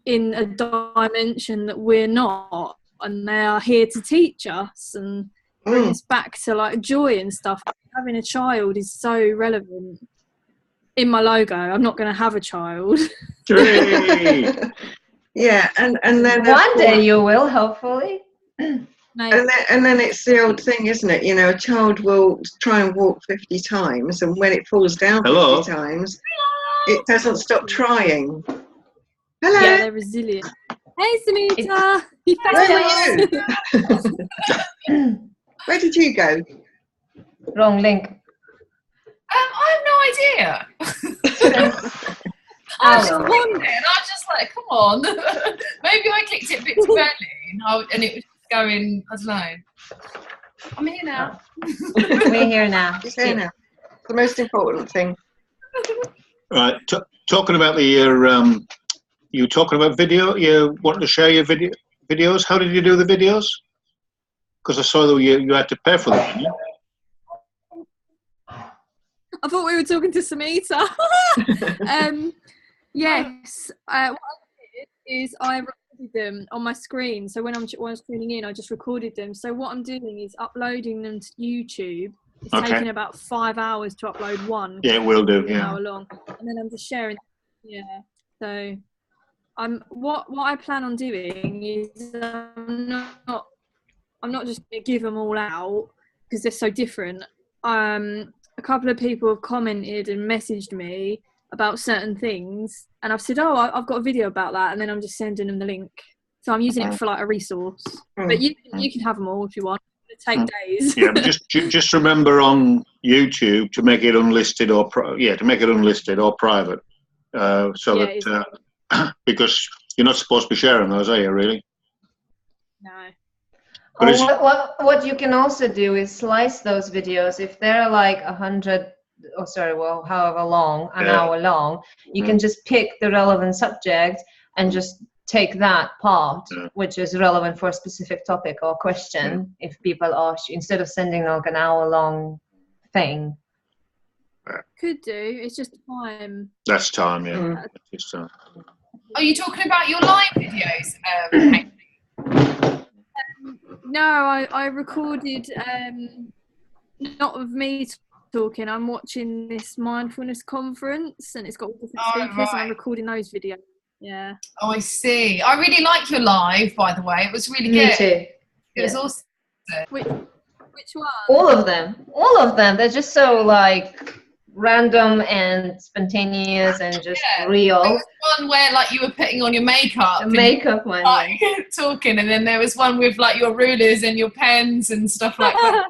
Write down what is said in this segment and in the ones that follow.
in a dimension that we're not, and they are here to teach us and bring us back to like joy and stuff. Having a child is so relevant. In my logo, I'm not going to have a child. Yeah, and then one day you will, hopefully. And then it's the old thing, isn't it? You know, a child will try and walk 50 times, and when it falls down 50 times, it doesn't stop trying. Hello. Yeah, they're resilient. Hey, Samita. Where did you go? Wrong link. I have no idea. I was just like, come on. Maybe I clicked it a bit too early, and it was just going, I don't know. I'm here now. We're here now. She's here now. The most important thing. Right. Talking about you talking about video. You wanting to share your videos? How did you do the videos? Because I saw that you had to pay for them. Didn't you? I thought we were talking to Samita. Yes. What I did is I recorded them on my screen. So when I'm screening in, I just recorded them. So what I'm doing is uploading them to YouTube. It's taking about 5 hours to upload one. Yeah, it will do. Yeah. An hour long, and then I'm just sharing. Yeah. So what I plan on doing is I'm not just going to give them all out because they're so different. A couple of people have commented and messaged me about certain things, and I've said, I've got a video about that, and then I'm just sending them the link. So I'm using it for like a resource. But you can have them all if you want. It'll take days. Yeah, but just remember on YouTube to make it unlisted or private, because you're not supposed to be sharing those, are you? Really? No. What you can also do is slice those videos. If they're like however long, an hour long, you can just pick the relevant subject and just take that part, which is relevant for a specific topic or question. If people ask you, instead of sending like an hour long thing. Could do. It's just time. That's time, yeah. It's time. Are you talking about your live videos? No, I recorded not of me talking. I'm watching this mindfulness conference, and it's got all different speakers, and I'm recording those videos. Yeah. Oh, I see. I really like your live, by the way. It was really good. Me too. It was awesome. Which one? All of them. They're just so like random and spontaneous and just real. There was one where like you were putting on your makeup. The makeup one. Like, talking, and then there was one with like your rulers and your pens and stuff like that.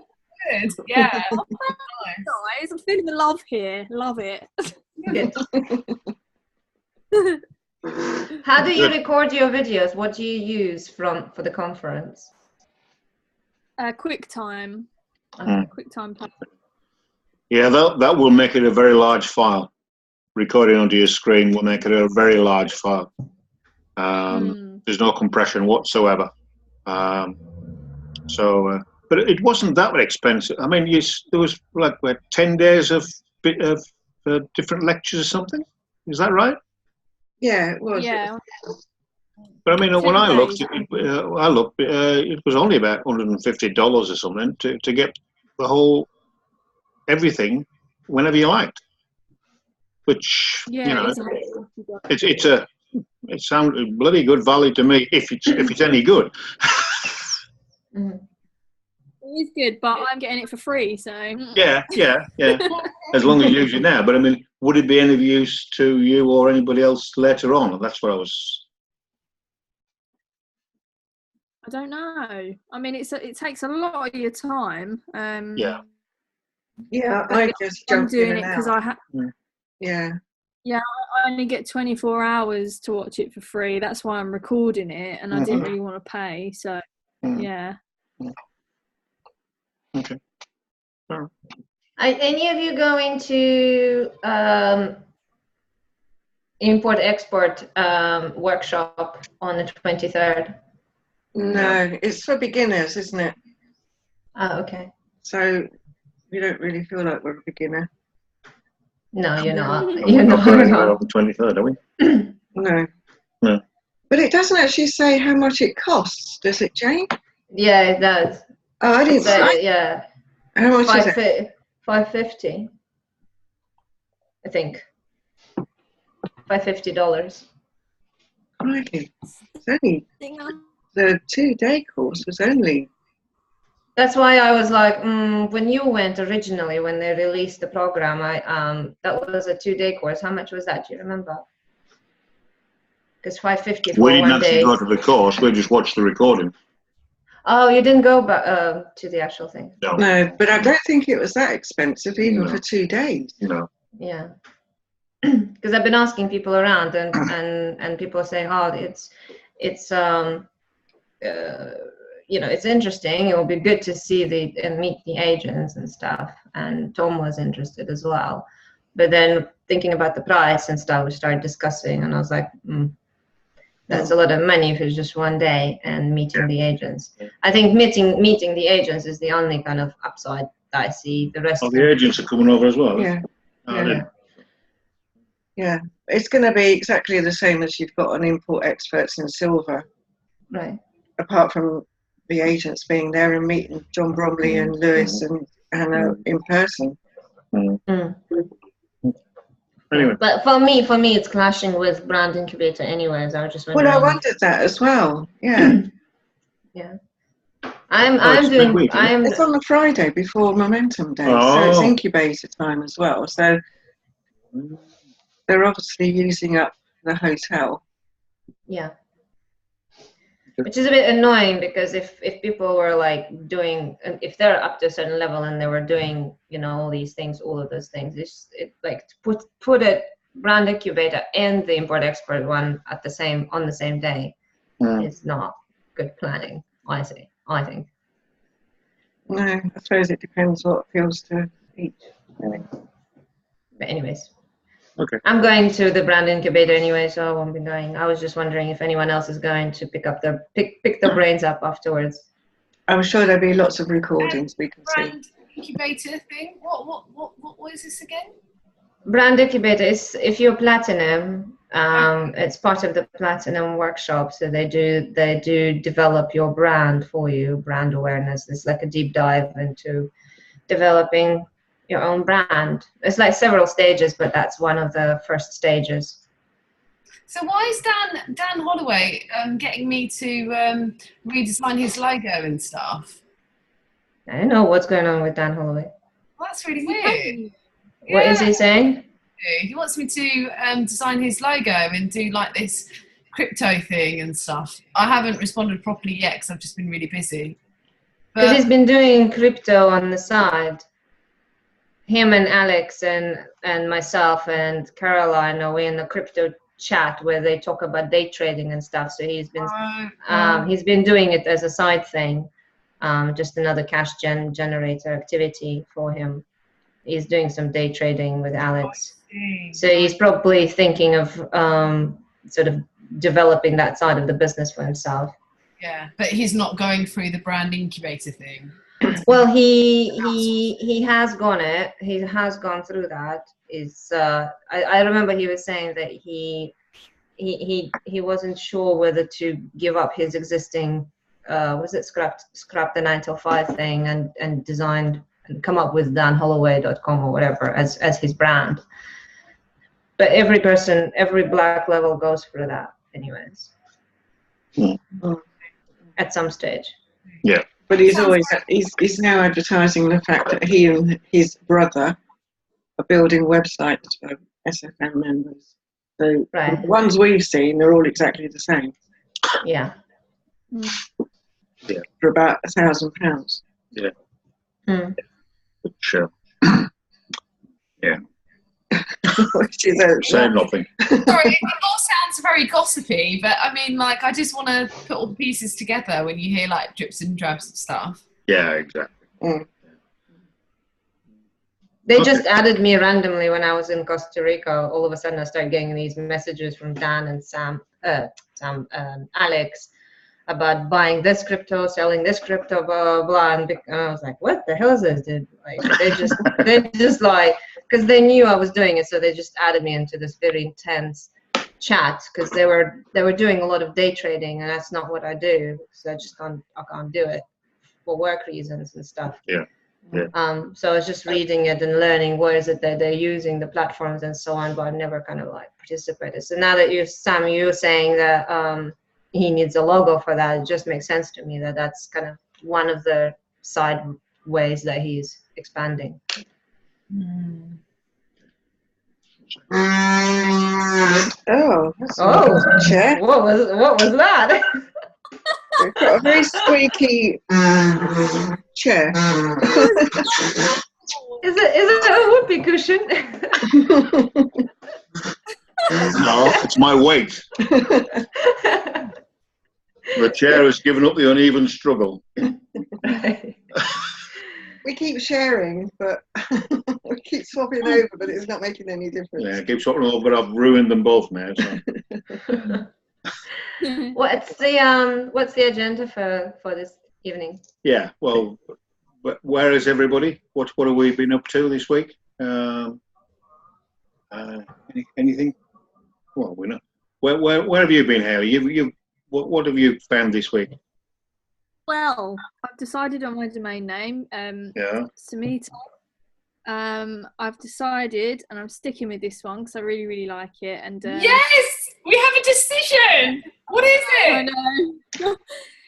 Good. Yeah. Nice. I'm feeling the love here. Love it. How do you record your videos? What do you use for the conference? QuickTime. QuickTime platform. Yeah, that will make it a very large file. Recording onto your screen will make it a very large file. There's no compression whatsoever. But it wasn't that expensive. I mean, there was like 10 days of different lectures or something. Is that right? Yeah, it was. Yeah. But I mean, when I looked, it was only about $150 or something to get the whole everything whenever you liked. Which it sounded bloody good value to me if it's any good. It is good, but I'm getting it for free, so yeah. As long as you use it now. But I mean, would it be any use to you or anybody else later on? That's what I was. I don't know. I mean, it takes a lot of your time. Yeah, I just I'm doing it because I have. Yeah, I only get 24 hours to watch it for free. That's why I'm recording it, and I didn't really want to pay. So, yeah. Okay. Are any of you going to import-export workshop on the 23rd? No, it's for beginners, isn't it? Oh, okay. So we don't really feel like we're a beginner. No, you're not. We're not going on the 23rd, are we? No. No. But it doesn't actually say how much it costs, does it, Jane? Yeah, it does. Oh, I didn't say. Yeah. How much is it? $550, I think. $550. Crikey. It's only the 2-day course was only. That's why I was like, when you went originally, when they released the program, that was a 2-day course. How much was that? Do you remember? Because $550 for We didn't 1 actually day. go to the course. We just watched the recording. Oh, you didn't go back to the actual thing. No, but I don't think it was that expensive even for 2 days. No. Yeah. Because I've been asking people around, and people are saying, oh, it's it's interesting. It will be good to see and meet the agents and stuff. And Tom was interested as well. But then thinking about the price and stuff, we started discussing, and I was like, that's a lot of money for just 1 day and meeting the agents. I think meeting the agents is the only kind of upside that I see. The rest. Oh, the agents are coming over as well. Yeah. Oh, Yeah. It's going to be exactly the same as you've got on import experts in silver. Right. Apart from the agents being there and meeting John Bromley and Lewis and Hannah in person. Anyway. But for me, it's clashing with brand incubator anyways. I was just wondering. Well, I wondered that as well. Yeah. Yeah. I'm doing. It's on the Friday before Momentum Day, so it's incubator time as well. So they're obviously using up the hotel. Yeah. Which is a bit annoying, because if people were like doing, if they're up to a certain level and they were doing, all these things, all of those things, it like to put a brand incubator and the import expert one on the same day is not good planning. I think. No, I suppose it depends what appeals to each. But anyways. Okay. I'm going to the brand incubator anyway, so I won't be going. I was just wondering if anyone else is going to pick their brains up afterwards. I'm sure there'll be lots of recordings we can see. Brand incubator thing. What is this again? Brand incubator is, if you're platinum, it's part of the platinum workshop. So they do develop your brand for you, brand awareness. It's like a deep dive into developing your own brand. It's like several stages, but that's one of the first stages. So why is Dan Holloway getting me to redesign his logo and stuff? I don't know what's going on with Dan Holloway. Well, that's really weird. What is he saying? He wants me to design his logo and do like this crypto thing and stuff. I haven't responded properly yet because I've just been really busy. Because he's been doing crypto on the side. Him and Alex and myself and Caroline are in the crypto chat where they talk about day trading and stuff. So he's been doing it as a side thing, just another cash generator activity for him. He's doing some day trading with Alex. So he's probably thinking of sort of developing that side of the business for himself. Yeah, but he's not going through the brand incubator thing. Well, he has gone it. He has gone through that. I remember he was saying that he wasn't sure whether to give up his existing scrap the 9 till 5 thing and designed and come up with danholloway.com or whatever as his brand. But every black level goes through that anyways. At some stage. Yeah. But he's now advertising the fact that he and his brother are building websites for SFM members. So the ones we've seen, they're all exactly the same. Yeah. Yeah. For about £1,000. Yeah. Sure. Yeah. Say nothing. Sorry, it all sounds very gossipy, but I mean, like, I just want to put all the pieces together when you hear like drips and drabs and stuff. Yeah, exactly. They just added me randomly when I was in Costa Rica. All of a sudden, I started getting these messages from Dan and Alex about buying this crypto, selling this crypto, blah, blah, and I was like, what the hell is this, dude? Like, they just like, because they knew I was doing it, so they just added me into this very intense chat, because they were doing a lot of day trading, and that's not what I do, because I can't do it for work reasons and stuff. Yeah. So I was just reading it and learning what is it that they're using, the platforms and so on, but I've never kind of like participated. So now that you're saying that he needs a logo for that, it just makes sense to me that that's kind of one of the side ways that he's expanding. Oh, chair. What was that? We've got a very squeaky chair. Is it a whoopee cushion? No, it's my weight. The chair has given up the uneven struggle. We keep sharing, but we keep swapping over, but it's not making any difference. Yeah, I keep swapping over, but I've ruined them both now. So. What's the agenda for this evening? Yeah, well, where is everybody? What have we been up to this week? Anything? Well, we're not. Where have you been, Haley? What have you found this week? Well, I've decided on my domain name, Samita. I've decided, and I'm sticking with this one because I really, really like it. And yes, we have a decision. What is it? I know.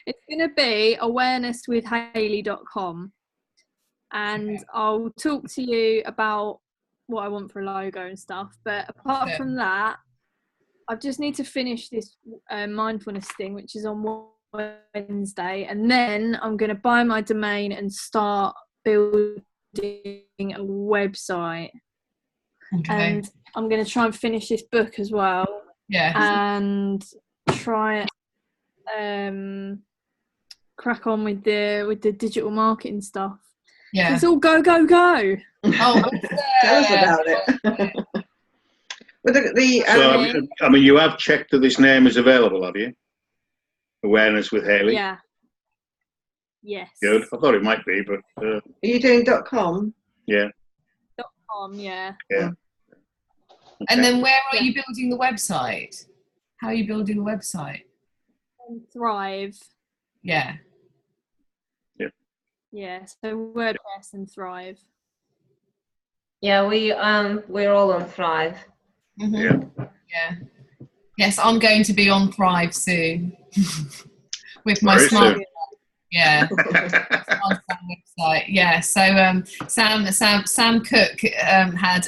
It's going to be awarenesswithhaley.com, and I'll talk to you about what I want for a logo and stuff. But apart from that, I just need to finish this mindfulness thing, which is on Wednesday, and then I'm going to buy my domain and start building a website. Okay. And I'm going to try and finish this book as well. Yeah. And try and crack on with the digital marketing stuff. Yeah. It's all go. Oh, tell us about it. I mean, you have checked that this name is available, have you? Awareness with Haley. Yeah. Yes. Good. I thought it might be, but. Are you doing .com? Yeah. .com, yeah. Yeah. Okay. And then where are you building the website? How are you building the website? Thrive. Yeah. Yeah. Yeah. So WordPress and Thrive. Yeah, we're all on Thrive. Mm-hmm. Yeah. Yes, I'm going to be on Thrive soon with my smart. Yeah. Website. Yeah. So Sam Cook had had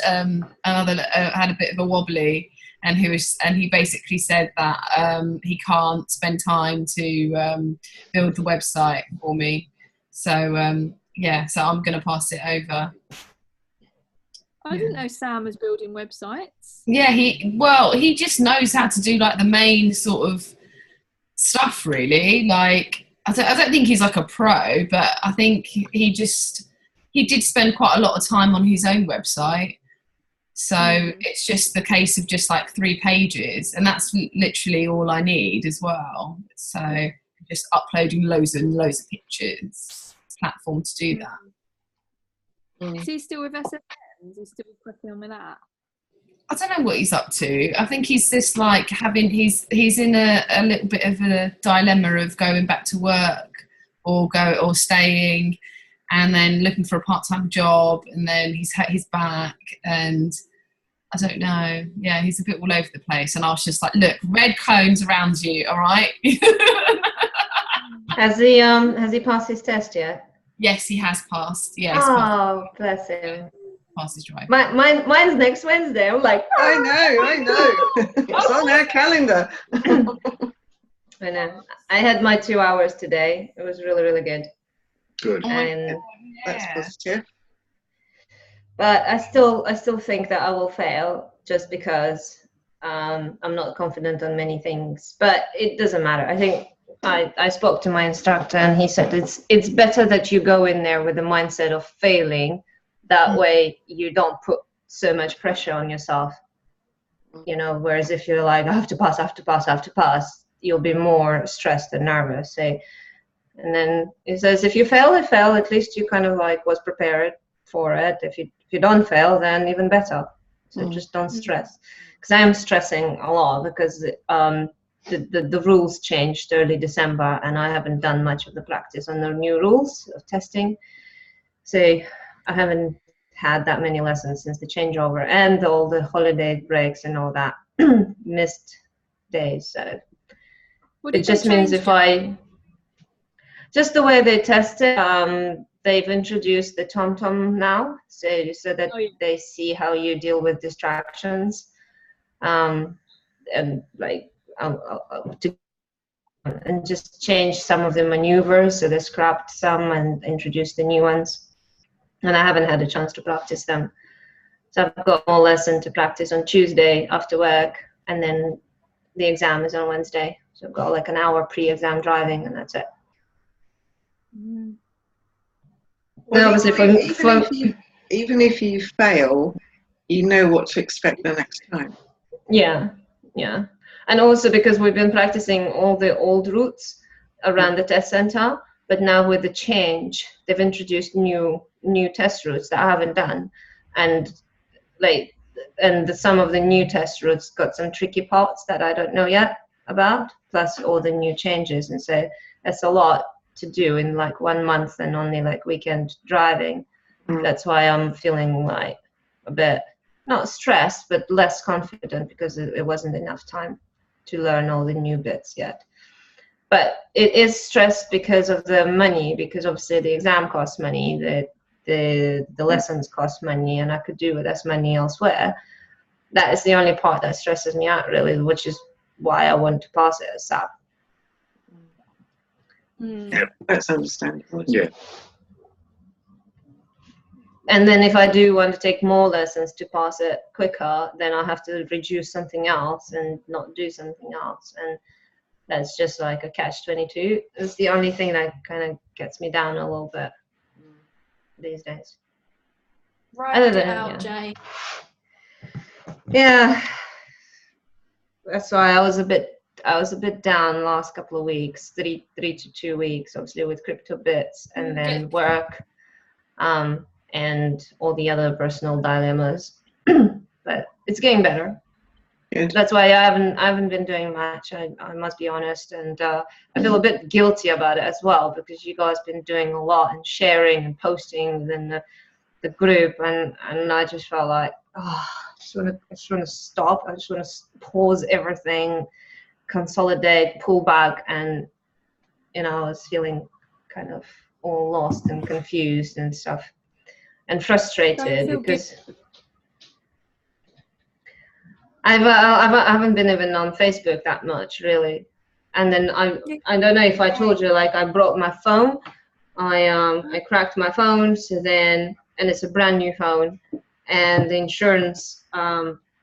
a bit of a wobbly, and he basically said that he can't spend time to build the website for me. So so I'm going to pass it over. I didn't know Sam was building websites. Yeah, he just knows how to do like the main sort of stuff, really. Like I don't think he's like a pro, but I think he did spend quite a lot of time on his own website. So it's just the case of just like 3 pages, and that's literally all I need as well. So just uploading loads and loads of pictures, platform to do that. Is he still with SFM? Is he still cracking on with that? I don't know what he's up to. I think he's just like he's in a little bit of a dilemma of going back to work or staying, and then looking for a part-time job, and then he's hurt his back, and I don't know. Yeah, he's a bit all over the place, and I was just like, look, red cones around you, all right? Has he passed his test yet? Yes, he has passed. Yeah. Bless him. Passed his drive. Mine's next Wednesday. I'm like, I know. It's on our calendar. I know. I had my 2 hours today. It was really, really good. Good. And that's positive. But I still think that I will fail just because I'm not confident on many things. But it doesn't matter. I think I spoke to my instructor, and he said it's better that you go in there with the mindset of failing. That way you don't put so much pressure on yourself, whereas if you're like, I have to pass, you'll be more stressed and nervous. And then it says, if you fail, at least you kind of like was prepared for it. If you don't fail, then even better. So just don't stress. because I am stressing a lot because the rules changed early December, and I haven't done much of the practice on the new rules of testing. So I haven't had that many lessons since the changeover and all the holiday breaks and all that missed days. So it just means if just the way they test it, they've introduced the TomTom now, so that they see how you deal with distractions, and like and just change some of the maneuvers. So they scrapped some and introduced the new ones. And I haven't had a chance to practice them. So I've got more lesson to practice on Tuesday after work, and then the exam is on Wednesday. So I've got like an hour pre-exam driving, and that's it. Well, obviously, even if you fail, you know what to expect the next time. Yeah, yeah. And also because we've been practicing all the old routes around the test center, but now with the change, they've introduced new test routes that I haven't done, and some of the new test routes got some tricky parts that I don't know yet about, plus all the new changes, and so that's a lot to do in like 1 month and only like weekend driving. That's why I'm feeling like a bit not stressed but less confident, because it wasn't enough time to learn all the new bits yet. But it is stressed because of the money, because obviously the exam costs money, the lessons cost money, and I could do with less money elsewhere. That is the only part that stresses me out, really, which is why I want to pass it as SAP. Yeah, that's understandable. Yeah. And then if I do want to take more lessons to pass it quicker, then I'll have to reduce something else and not do something else. And that's just like a catch-22. It's the only thing that kind of gets me down a little bit these days. Write it out, Jay. Yeah. That's why I was a bit down last couple of weeks, three to 2 weeks, obviously with crypto bits, and then work, and all the other personal dilemmas. But it's getting better. Good. That's why I haven't been doing much. I must be honest, and I feel a bit guilty about it as well, because you guys been doing a lot and sharing and posting within the group, and I just felt like, I just want to stop. I just want to pause everything, consolidate, pull back, and I was feeling kind of all lost and confused and stuff, and frustrated because I haven't been even on Facebook that much, really. And then I don't know if I told you, like I broke my phone. I cracked my phone, so then, and it's a brand new phone, and the insurance,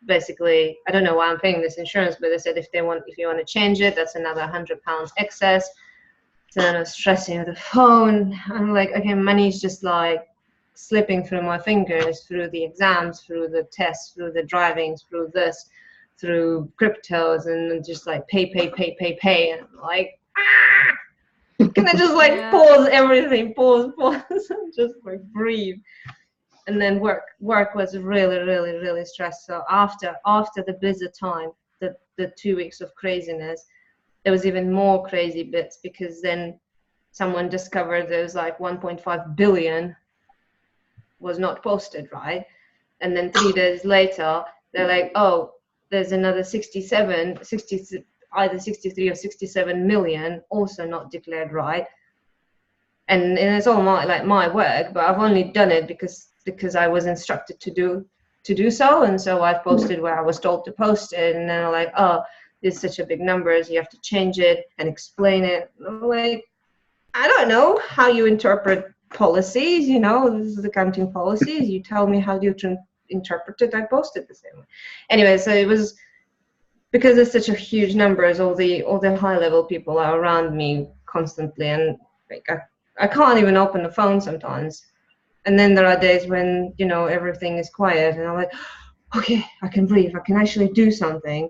basically, I don't know why I'm paying this insurance, but they said if you want to change it, that's another £100 excess. So then I was stressing with the phone. I'm like, okay, money's just like slipping through my fingers, through the exams, through the tests, through the drivings, through this, through cryptos, and just like pay. And I'm like, can I just like pause everything, pause, and just like breathe. And then work was really stressful. After the busy time, the 2 weeks of craziness, there was even more crazy bits, because then someone discovered there was like 1.5 billion was not posted, right? And then 3 days later, they're like, oh, there's another either 63 or 67 million also not declared right. And it's all my work, but I've only done it because I was instructed to do so, and so I posted where I was told to post it, and then they're like, oh, there's such a big numbers, you have to change it and explain it. I'm like, I don't know how you interpret policies, this is accounting policies, you tell me how you interpret it, I post it the same way. Anyway, so it was, because it's such a huge numbers, all the high level people are around me constantly, and like I can't even open the phone sometimes. And then there are days when, everything is quiet, and I'm like, okay, I can breathe, I can actually do something.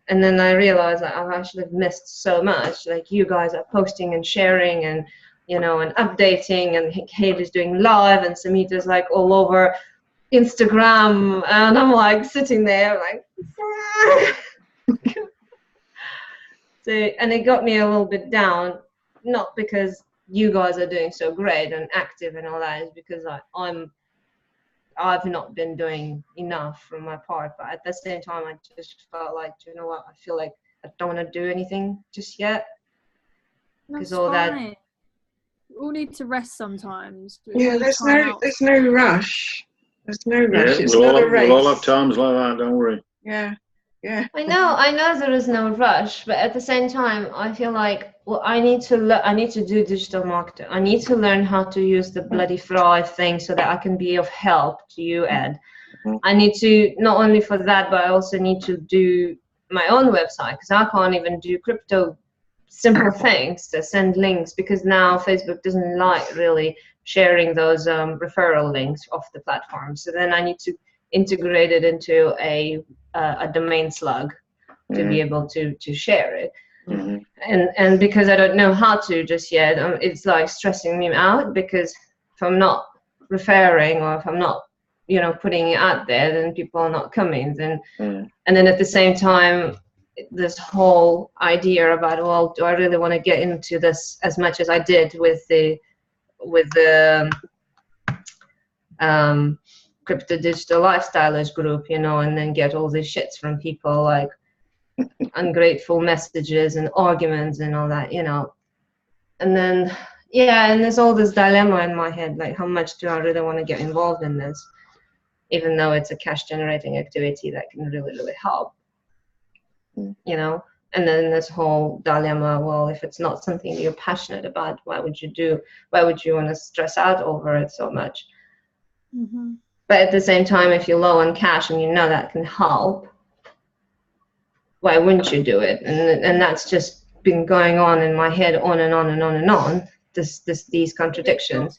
And then I realize that I've actually missed so much. Like, you guys are posting and sharing and, and updating, and Haley's doing live, and Samita's like all over Instagram, and I'm like sitting there like so, and it got me a little bit down, not because you guys are doing so great and active and all that, it's because I've not been doing enough from my part, but at the same time I just felt like, you know what, I feel like I don't want to do anything just yet, because all that. We all need to rest sometimes. Yeah, there's no rush. There's no rush. Yeah, It's not a race. we'll all have times like that, don't worry. Yeah, yeah. I know there is no rush, but at the same time, I feel like, well, I need to do digital marketing. I need to learn how to use the bloody Thrive thing so that I can be of help to you, Ed. I need to, not only for that, but I also need to do my own website, because I can't even do crypto simple things to send links, because now Facebook doesn't like really sharing those referral links off the platform. So then I need to integrate it into a domain slug to be able to share it. And because I don't know how to just yet, it's like stressing me out, because if I'm not referring, or if I'm not, you know, putting it out there, then people are not coming. Then and then at the same time, this whole idea about, well, do I really want to get into this as much as I did with the crypto digital lifestylers group, you know, and then get all these shits from people like ungrateful messages and arguments and all that, you know. And then and there's all this dilemma in my head, like, how much do I really want to get involved in this, even though it's a cash generating activity that can really help, you know. And then this whole dilemma, well, if it's not something you're passionate about, why would you want to stress out over it so much? But at the same time, if you're low on cash and you know that can help, why wouldn't you do it? And that's just been going on in my head on and on and on and on, these contradictions.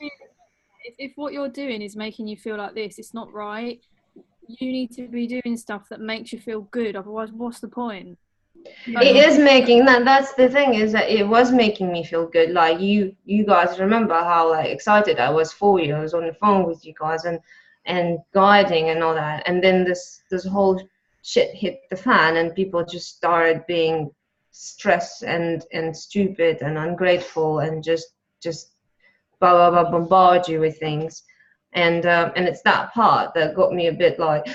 If what you're doing is making you feel like this, it's not right. You need to be doing stuff that makes you feel good, otherwise what's the point? It is making that's the thing, is that it was making me feel good. Like you guys remember how like excited I was for you. I was on the phone with you guys and guiding and all that, and then this whole shit hit the fan, and people just started being stressed and stupid and ungrateful, and just blah blah blah, bombard you with things. And it's that part that got me a bit like,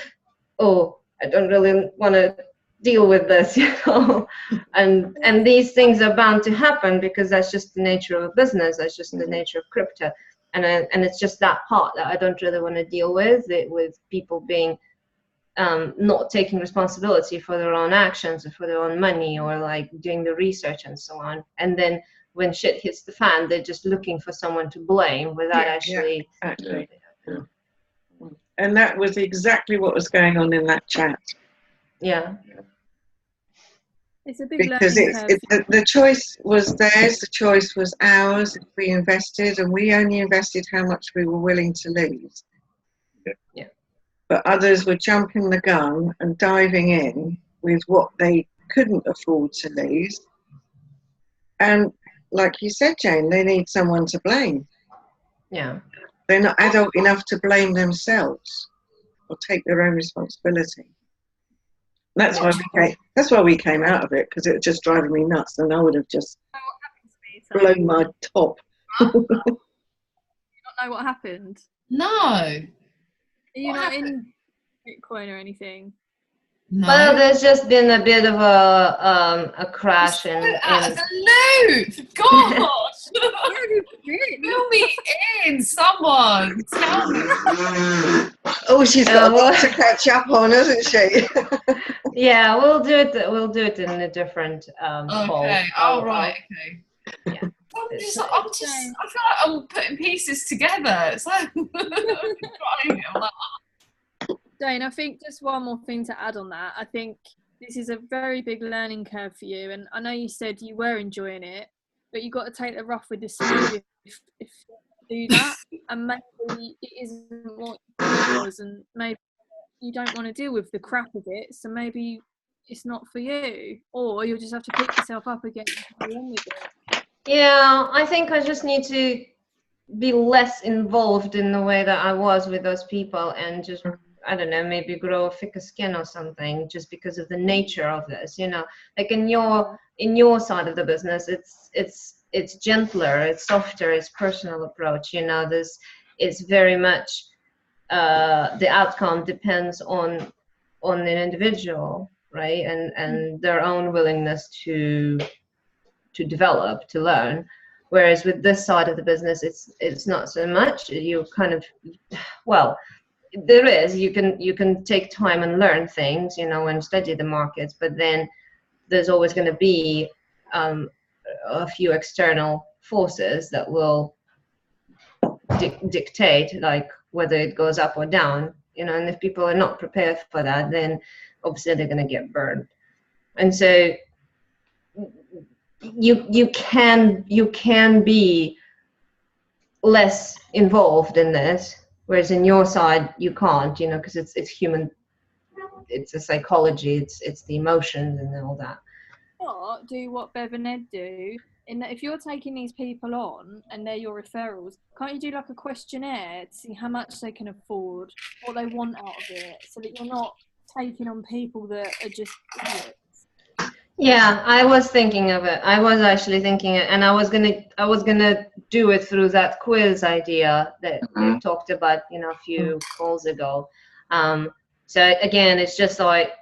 oh, I don't really want to deal with this, you know. And these things are bound to happen, because that's just the nature of a business, that's just the nature of crypto. And it's just that part that I don't really want to deal with people being not taking responsibility for their own actions or for their own money, or like doing the research and so on. And then when shit hits the fan, they're just looking for someone to blame without actually. Yeah, exactly. And that was exactly what was going on in that chat. Yeah. It's a big because the choice was theirs, the choice was ours. If we invested, and we only invested how much we were willing to lose. Yeah. But others were jumping the gun and diving in with what they couldn't afford to lose. And like you said, Jane, they need someone to blame. Yeah. They're not adult enough to blame themselves or take their own responsibility. That's why we came out of it, because it was just driving me nuts, and I would have just blown my top. You don't know what happened? No. Are you not in Bitcoin or anything? No. Well, there's just been a bit of a crash in the loop. Gosh. Fill me in, someone. Tell me. Oh, she's got a lot to catch up on, hasn't she? Yeah, we'll do it in a different call. Okay. Oh, right. Okay. Yeah. I feel like I'm putting pieces together. So Jane, I think just one more thing to add on that. I think this is a very big learning curve for you, and I know you said you were enjoying it, but you've got to take the rough with the smooth if you do that. And maybe it isn't what it was, and maybe you don't want to deal with the crap of it, so maybe it's not for you, or you'll just have to pick yourself up again and go on with it. Yeah, I think I just need to be less involved in the way that I was with those people, and just, I don't know, maybe grow a thicker skin or something, just because of the nature of this, you know. Like in your side of the business, it's gentler, it's softer, it's personal approach, you know. This is very much the outcome depends on an individual, right, and their own willingness to develop, to learn. Whereas with this side of the business, it's not so much. You kind of, well, there is, you can take time and learn things, you know, and study the markets, but then there's always going to be a few external forces that will dictate, like, whether it goes up or down, you know. And if people are not prepared for that, then obviously they're going to get burned. And so you can be less involved in this, whereas in your side you can't, you know, because it's human, it's the psychology, it's the emotions and all that. Not do what Bev and Ed do, in that if you're taking these people on and they're your referrals, can't you do like a questionnaire to see how much they can afford, what they want out of it, so that you're not taking on people that are just idiots? Yeah, I was thinking of it. I was actually thinking it, and I was gonna do it through that quiz idea that we talked about, you know, a few calls ago. So again, it's just like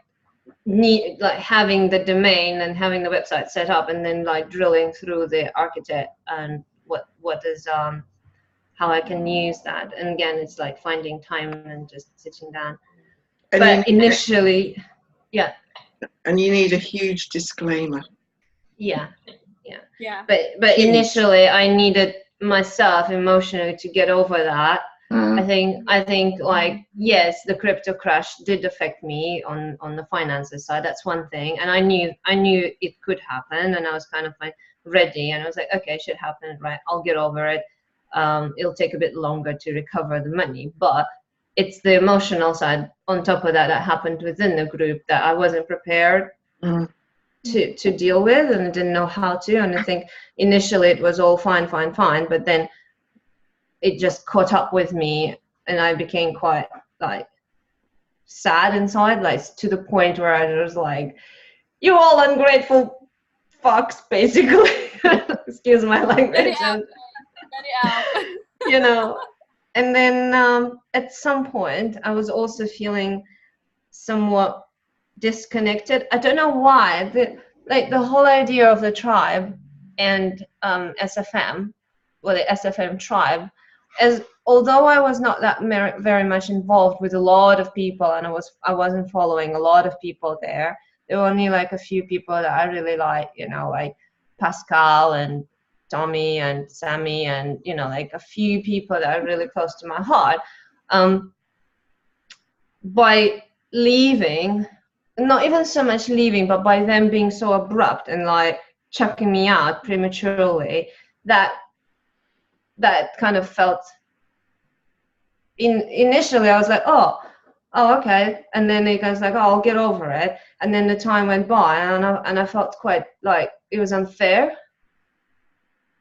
having the domain and having the website set up, and then like drilling through the architect and what is how I can use that. And again, it's like finding time and just sitting down. And but initially, yeah. And you need a huge disclaimer. Yeah. But huge. Initially, I needed myself emotionally to get over that. I think like, yes, the crypto crash did affect me on the finances side. That's one thing, and I knew it could happen, and I was kind of like ready, and I was like, okay, it should happen, right? I'll get over it. It'll take a bit longer to recover the money, but it's the emotional side on top of that happened within the group that I wasn't prepared to deal with, and I didn't know how to. And I think initially it was all fine, but then it just caught up with me, and I became quite like sad inside, like to the point where I was like, "You all ungrateful fucks," basically. Excuse my language. Get it out. You know. And then at some point, I was also feeling somewhat disconnected. I don't know why. The whole idea of the tribe and SFM, well, the SFM tribe, as although I was not that very much involved with a lot of people, and I wasn't following a lot of people there. There were only like a few people that I really like, you know, like Pascal and Tommy and Sammy, and, you know, like a few people that are really close to my heart. By leaving, not even so much leaving, but by them being so abrupt and like chucking me out prematurely, that kind of felt, initially I was like, oh okay, and then it goes like, oh, I'll get over it, and then the time went by, and I felt quite like it was unfair.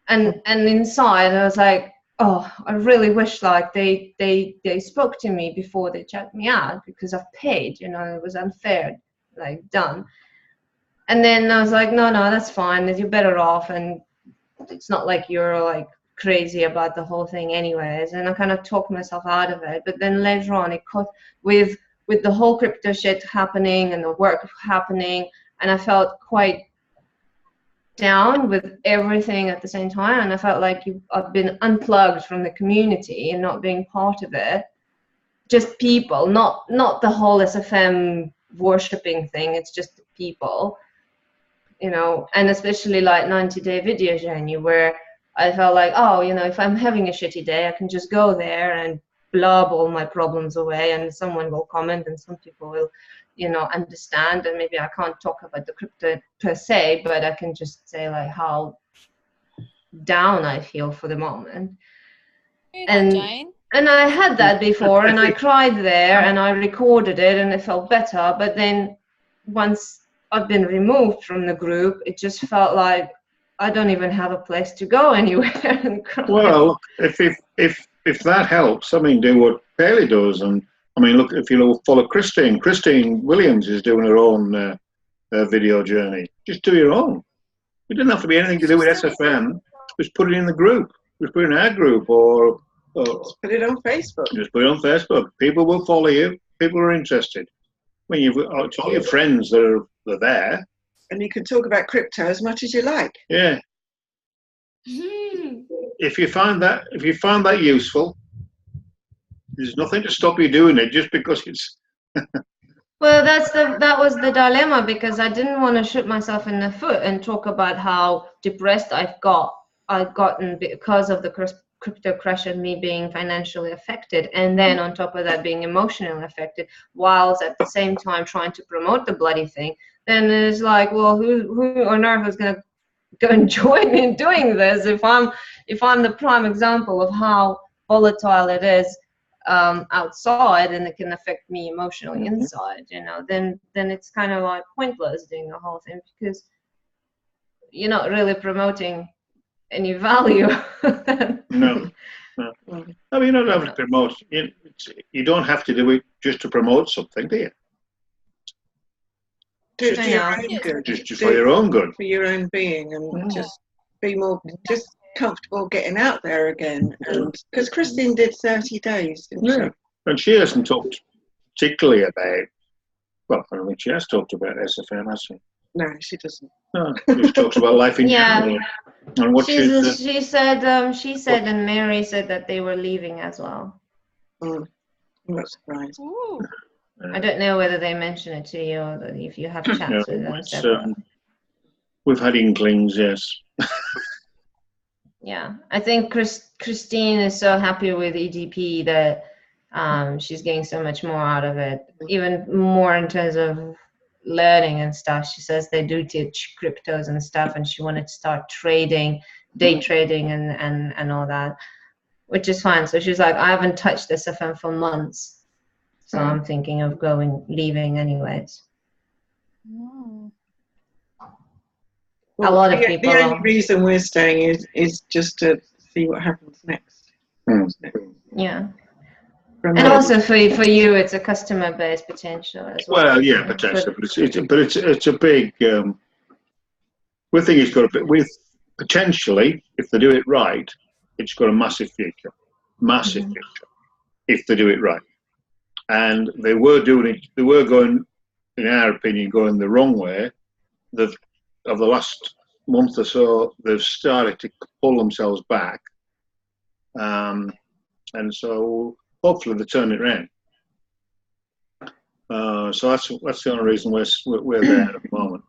And inside I was like, oh, I really wish like they spoke to me before they checked me out, because I've paid, you know, it was unfair, like done. And then I was like, no, that's fine, you're better off, and it's not like you're like crazy about the whole thing anyways. And I kind of talked myself out of it. But then later on it caught with the whole crypto shit happening and the work happening, and I felt quite down with everything at the same time, and I felt like I've been unplugged from the community and not being part of it. Just people, not the whole SFM worshipping thing, it's just the people, you know. And especially like 90-day video journey, where I felt like, oh, you know, if I'm having a shitty day, I can just go there and blub all my problems away, and someone will comment, and some people will, you know, understand. And maybe I can't talk about the crypto per se, but I can just say like how down I feel for the moment. And I had that before, and I cried there, and I recorded it, and it felt better. But then once I've been removed from the group, it just felt like I don't even have a place to go anywhere and cry. Well, if that helps, I mean, do what Paley does, and I mean, look, if you follow Christine Williams is doing her own video journey. Just do your own. It doesn't have to be anything to do with SFM. Just put it in the group. Just put it in our group, or just put it on Facebook. Just put it on Facebook. People will follow you. People are interested. I mean, it's all your friends that are there. And you can talk about crypto as much as you like. Yeah. If you find that useful, there's nothing to stop you doing it just because it's. Well, that was the dilemma, because I didn't want to shoot myself in the foot and talk about how depressed I've gotten because of the crypto crash and me being financially affected, and then on top of that being emotionally affected, whilst at the same time trying to promote the bloody thing. Then it's like, well, who on earth is going to go and join me in doing this if I'm the prime example of how volatile it is outside, and it can affect me emotionally inside, you know, then it's kind of like pointless doing the whole thing, because you're not really promoting any value. No. I mean, you don't have to promote. You don't have to do it just to promote something, do you? Do it for your own good. Just for your own good. For your own being, and just be more comfortable getting out there again. And because Christine did 30 days, didn't she? And she hasn't talked particularly about. Well, I don't think she has talked about SFM, has she? No, she doesn't. No, she talks about life in general. And what she said, and Mary said that they were leaving as well. I'm not surprised. Ooh. I don't know whether they mention it to you or if you have chats with them. We've had inklings, yes. Yeah, I think Christine is so happy with EDP that she's getting so much more out of it, even more in terms of learning and stuff. She says they do teach cryptos and stuff, and she wanted to start trading, day trading and all that, which is fine. So she's like, I haven't touched SFM for months. So I'm thinking of leaving anyways. Mm. Well, a lot of people. The only reason we're staying is just to see what happens next. Yeah. And also for you, it's a customer base potential as well. Well, yeah, potentially, but it's a big. We think it's got potentially, if they do it right, it's got a massive future, future, if they do it right. And they were doing it. They were going, in our opinion, going the wrong way. Of the last month or so, they've started to pull themselves back, and so hopefully they turn it around. So that's the only reason we're there at the moment.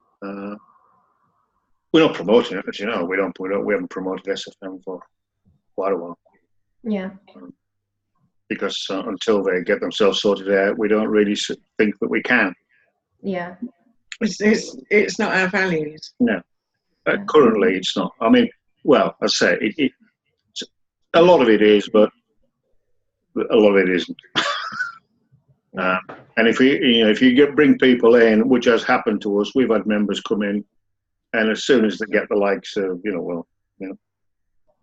We're not promoting it, as you know. We haven't promoted SFM for quite a while. Yeah. Because until they get themselves sorted out, we don't really think that we can. Yeah. It's not our values. No. Currently, it's not. I mean, well, I say a lot of it is, but a lot of it isn't. And if you bring people in, which has happened to us, we've had members come in, and as soon as they get the likes of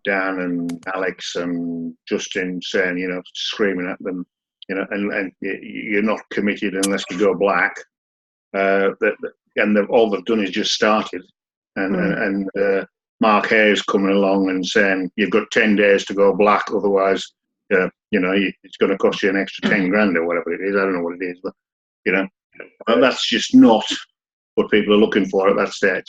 Dan and Alex and Justin saying, screaming at them, and you're not committed unless you go black. And all they've done is just started, and Mark Hayes coming along and saying you've got 10 days to go black, otherwise, it's going to cost you an extra 10 grand or whatever it is. I don't know what it is, but that's just not what people are looking for at that stage.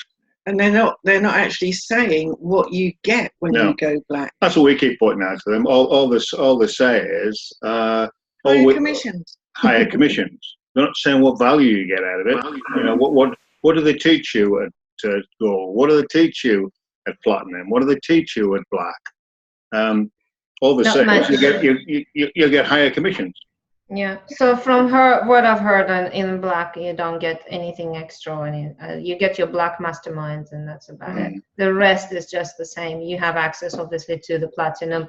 And they're not actually saying what you get when you go black. That's what we keep pointing out to them. All they say is higher commissions. Higher commissions. They're not saying what value you get out of it. What do they teach you at gold? What do they teach you at platinum? What do they teach you at black? All they say is you'll get higher commissions. Yeah. So from what I've heard, in black you don't get anything extra. You get your black masterminds, and that's about it. The rest is just the same. You have access, obviously, to the platinum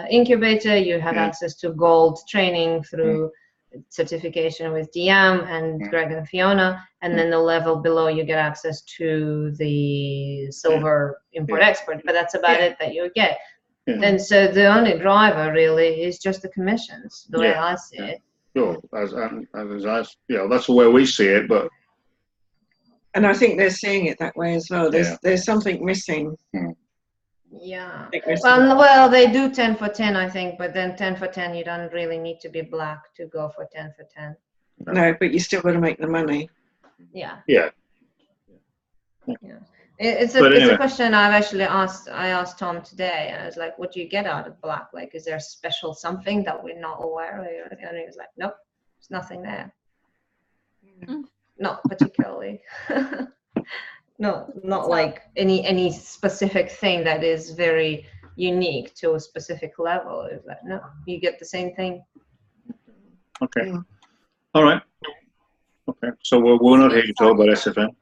incubator. You have access to gold training through certification with DM and Greg and Fiona, and then the level below you get access to the silver import export, but that's about it that you get. And so the only driver really is just the commissions, the way I see it. Sure, that's the way we see it, but. And I think they're seeing it that way as well. There's something missing. Yeah. Well, they do 10 for 10, I think, but then 10 for 10, you don't really need to be black to go for 10 for 10. No, but you still got to make the money. Yeah. Yeah. It's a question I've actually asked. I asked Tom today, and I was like, "What do you get out of black? Like, is there a special something that we're not aware of?" And he was like, "Nope, there's nothing there. Not particularly." No, not like any specific thing that is very unique to a specific level. It's like, no, you get the same thing. Okay. All right. Okay. So we're not here to talk about SFM.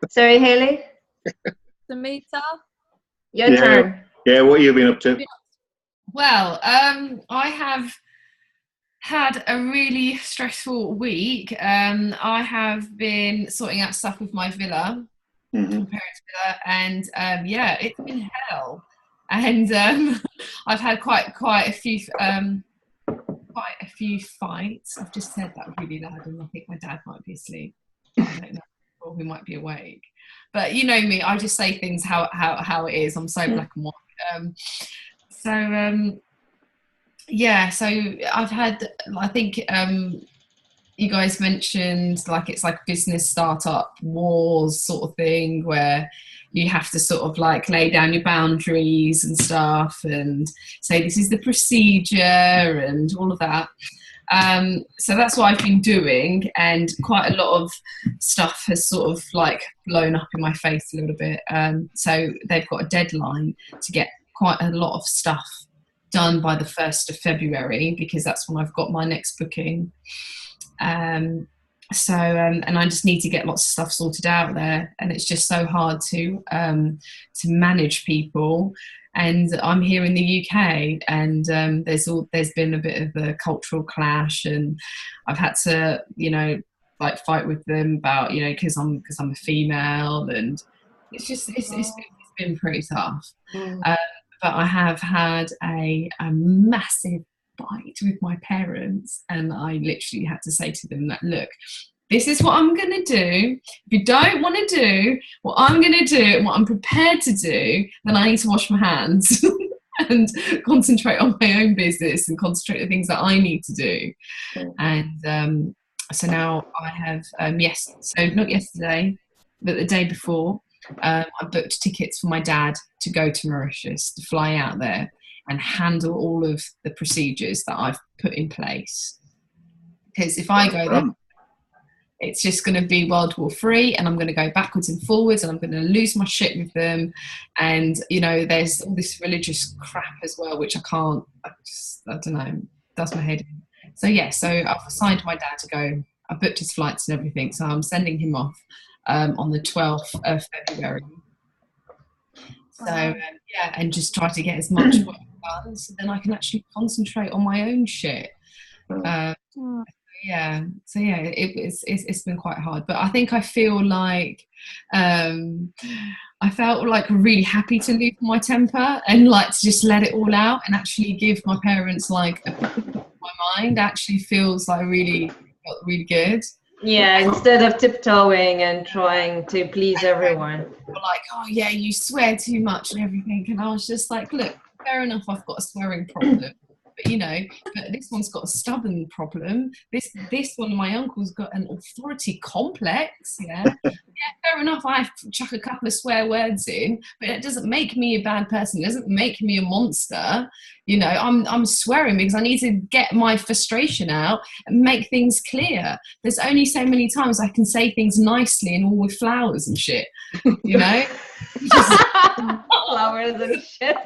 Sorry, Haley? The meter? Your turn. Yeah, what have you been up to? Well, I have had a really stressful week. I have been sorting out stuff with my villa, my parents' villa, and it's been hell. And I've had quite a few fights. I've just said that really loud, and I think my dad might be asleep. I don't know, or we might be awake. But you know me, I just say things how it is. I'm so black and white. So I've had, I think you guys mentioned like it's like business startup wars sort of thing where you have to sort of like lay down your boundaries and stuff and say this is the procedure and all of that. So that's what I've been doing, and quite a lot of stuff has sort of like blown up in my face a little bit. So they've got a deadline to get quite a lot of stuff done by the 1st of February because that's when I've got my next booking. And I just need to get lots of stuff sorted out there, and it's just so hard to manage people. And I'm here in the UK, and there's been a bit of a cultural clash, and I've had to like fight with them about because I'm a female, and it's been pretty tough. But I have had a massive fight with my parents, and I literally had to say to them that, look, this is what I'm going to do. If you don't want to do what I'm going to do and what I'm prepared to do, then I need to wash my hands and concentrate on my own business and concentrate on the things that I need to do. And so now I have, so not yesterday, but the day before, I booked tickets for my dad to go to Mauritius, to fly out there and handle all of the procedures that I've put in place. Because if I go there, it's just going to be World War III, and I'm going to go backwards and forwards, and I'm going to lose my shit with them. And, there's all this religious crap as well, which I don't know, does my head in. So, so I've assigned my dad to go. I booked his flights and everything, so I'm sending him off on the 12th of February. So, and just try to get as much work done so then I can actually concentrate on my own shit. It's been quite hard, but I think I feel like I felt like really happy to lose my temper and like to just let it all out and actually give my parents like my mind actually feels like really good. Yeah, instead of tiptoeing and trying to please everyone. Like, oh yeah, you swear too much and everything, and I was just like, look, fair enough, I've got a swearing problem. But this one's got a stubborn problem. This one, my uncle's got an authority complex. Yeah, fair enough. I chuck a couple of swear words in, but it doesn't make me a bad person. It doesn't make me a monster. I'm swearing because I need to get my frustration out and make things clear. There's only so many times I can say things nicely and all with flowers and shit. Flowers and shit.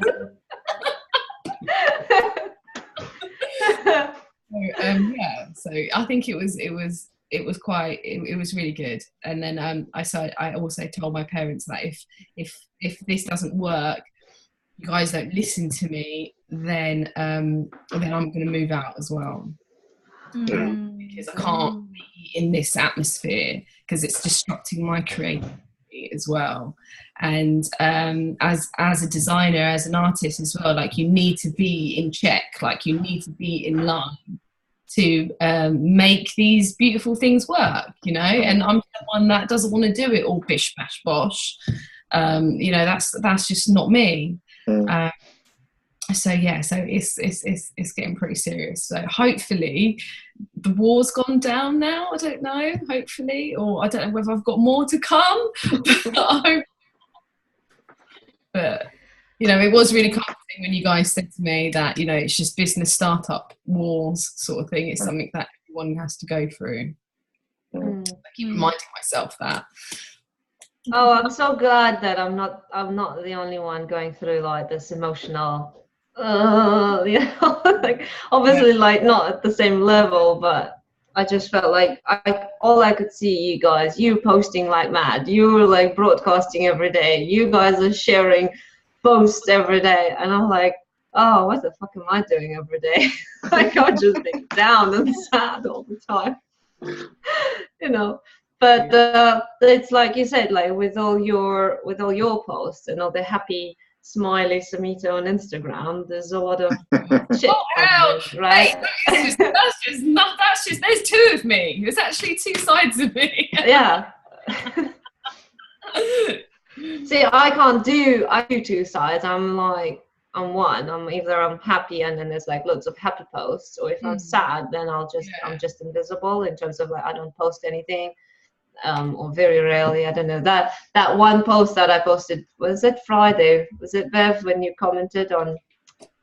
So I think it was really good. And then I also told my parents that if this doesn't work, you guys don't listen to me, then I'm going to move out as well. Because I can't be in this atmosphere because it's disrupting my creativity as well. And as a designer, as an artist as well, like you need to be in check, like you need to be in line to make these beautiful things work, you know. And I'm the one that doesn't want to do it all bish bash bosh. You know, that's just not me. So it's getting pretty serious. So hopefully the war's gone down now. I don't know, hopefully, or I don't know whether I've got more to come. But you know, it was really comforting when you guys said to me that, you know, it's just business startup wars sort of thing. It's something that everyone has to go through. I keep reminding myself that. Oh, I'm so glad that I'm not the only one going through like this emotional, you know, like obviously like not at the same level, but I just felt like all I could see you posting like mad. You were like broadcasting every day. You guys are sharing posts every day, and I'm like, oh, what the fuck am I doing every day? Like I'm just being down and sad all the time, you know. But it's like you said, like with all your posts and all the happy smiley Samita on Instagram, there's a lot of shit, right? Hey, that's just there's two of me. There's actually two sides of me. Yeah. See, I do two sides. I'm one. I'm happy and then there's like loads of happy posts, or if I'm sad, then I'm just invisible in terms of like I don't post anything. Or very rarely, I don't know. That one post that I posted, was it Friday? Was it Bev when you commented on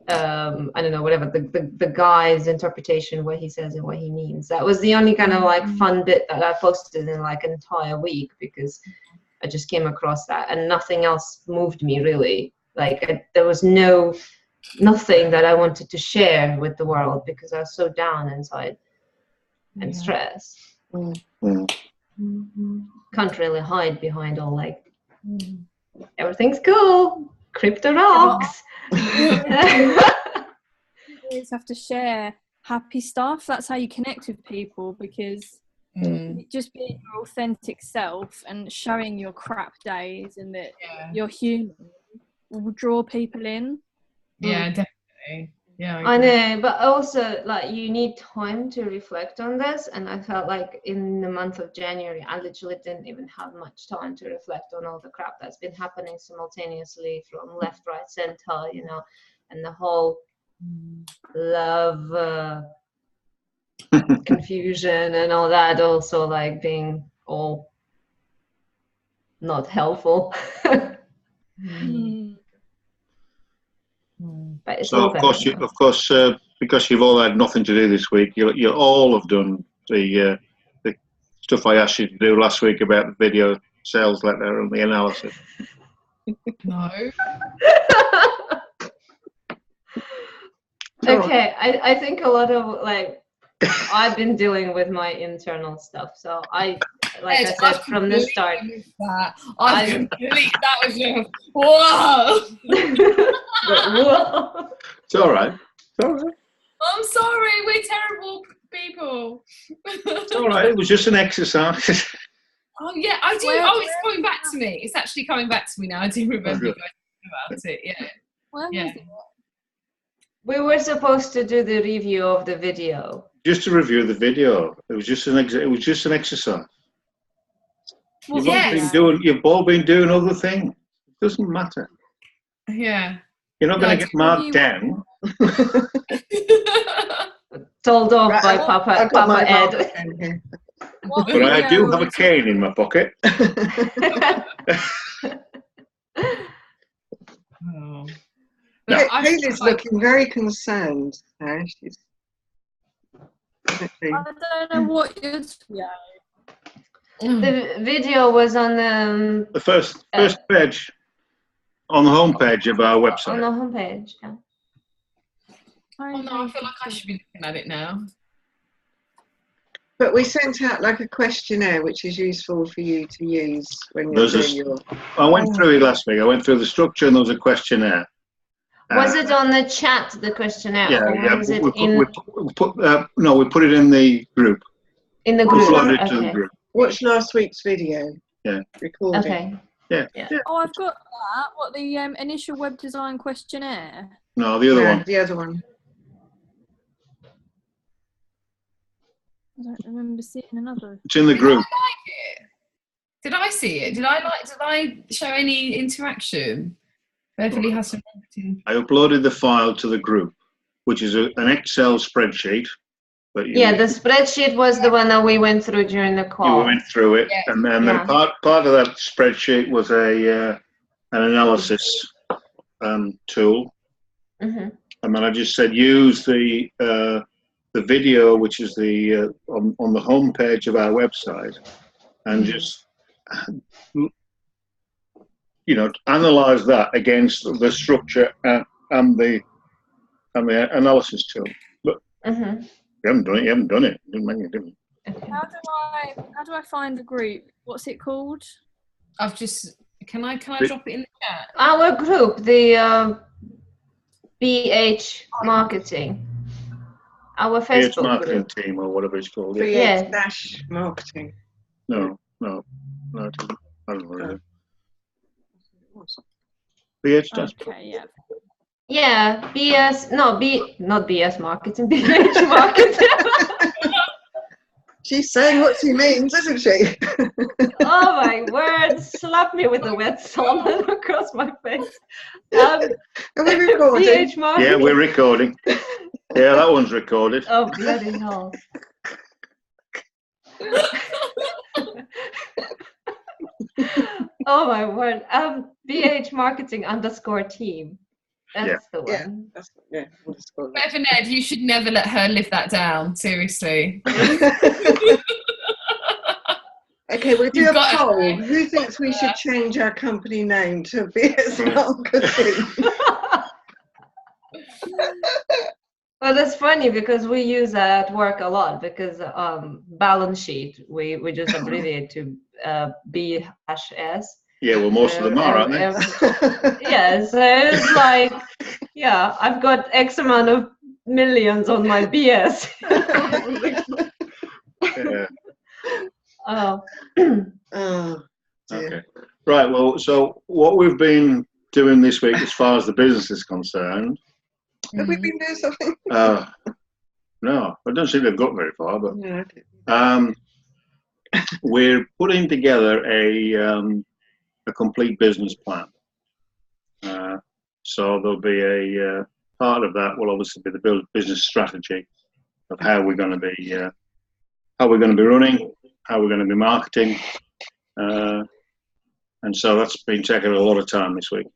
I don't know, whatever the guy's interpretation, what he says and what he means? That was the only kind of like fun bit that I posted in like an entire week, because I just came across that and nothing else moved me really. Like there was nothing that I wanted to share with the world because I was so down inside and stressed. Can't really hide behind all like everything's cool, crypto rocks. You always have to share happy stuff. That's how you connect with people, because just being your authentic self and showing your crap days and that you're human will draw people in. Yeah, definitely. Yeah, I know, but also like you need time to reflect on this, and I felt like in the month of January I literally didn't even have much time to reflect on all the crap that's been happening simultaneously from left, right, center, you know, and the whole love confusion and all that also like being all not helpful. But it's so of course, because you've all had nothing to do this week, you all have done the stuff I asked you to do last week about the video sales letter and the analysis. No. Okay, I think a lot of like I've been dealing with my internal stuff, so I said from the start. That was just whoa. Whoa. It's all right. It's all right. I'm sorry, we're terrible people. It's all right. It was just an exercise. Oh yeah, I do. It's coming back to me. It's actually coming back to me now. I do remember you guys about it. Yeah. When was it? We were supposed to do the review of the video. Just to review the video. It was just an exercise. Well, You've all been doing other things. It doesn't matter. Yeah. You're not going to get marked down. Told off by Papa Ed. But I do have a cane in my pocket. Haley's looking very concerned. She's I don't know what you're. Yeah. The video was on the first page, on the homepage of our website. On the homepage, yeah. Oh no, I feel like I should be looking at it now. But we sent out like a questionnaire which is useful for you to use when you're doing your... I went through it last week. I went through the structure and there was a questionnaire. Was it on the chat, the questionnaire? Yeah, or yeah. was it We put it in the group. in the group? Uploaded to the Okay. group. Watch last week's video. Yeah. Recording. Okay. Yeah. Oh, I've got that. What, the initial web design questionnaire? No, the other one. The other one. I don't remember seeing another. It's in the group. Did I see it? Did I show any interaction? Beverly has some marketing. I uploaded the file to the group, which is an Excel spreadsheet. But Yeah, the spreadsheet was the one that we went through during the call. You went through it, Yeah. and then part of that spreadsheet was an analysis tool. Mm-hmm. And then I just said use the video, which is the on the home page of our website, and just analyze that against the structure and the analysis tool. But Mm-hmm. you haven't done it. It didn't make any difference. How do I find the group? What's it called? I've just. Can I drop it in the chat? Our group, the BH Marketing. Our It's Facebook marketing group. team or whatever it's called. Yeah. Marketing. No, I don't know. BH dash. Okay, yeah. Yeah, not BS Marketing, BH Marketing. She's saying what she means, isn't she? Oh my word, slap me with the wet salmon across my face. Are we recording? BH Marketing. Yeah, we're recording. Yeah, that one's recorded. Oh, bloody hell. Oh my word. BH Marketing _team. That's the one. Bev and Ed, you should never let her live that down. Seriously. Okay, we'll do a poll. Who thinks we should change our company name to BS Marketing? Well, that's funny because we use that at work a lot because balance sheet, we just abbreviate to B-S. Yeah, well, most of them are, aren't they? Yeah, so it's like, yeah, I've got X amount of millions on my BS. Yeah. Oh. Oh, Okay. Right, well, so what we've been doing this week as far as the business is concerned. have we been doing something? No, I don't think they've got very far, but we're putting together a complete business plan. So there'll be a part of that will obviously be the business strategy of how we're going to be running, how we're going to be marketing, and so that's been taking a lot of time this week.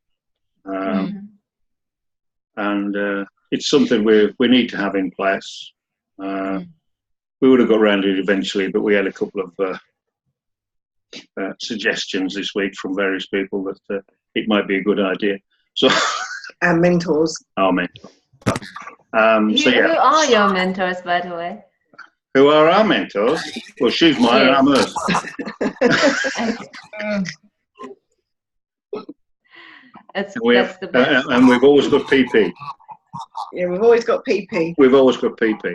And it's something we need to have in place. We would have got around to it eventually, but we had a couple of suggestions this week from various people that it might be a good idea. So Our mentors. our mentor. Who are your mentors, by the way? Who are our mentors? Well, she's mine and I'm hers. That's the best. And we've always got PP. Yeah, we've always got PP. We've always got PP.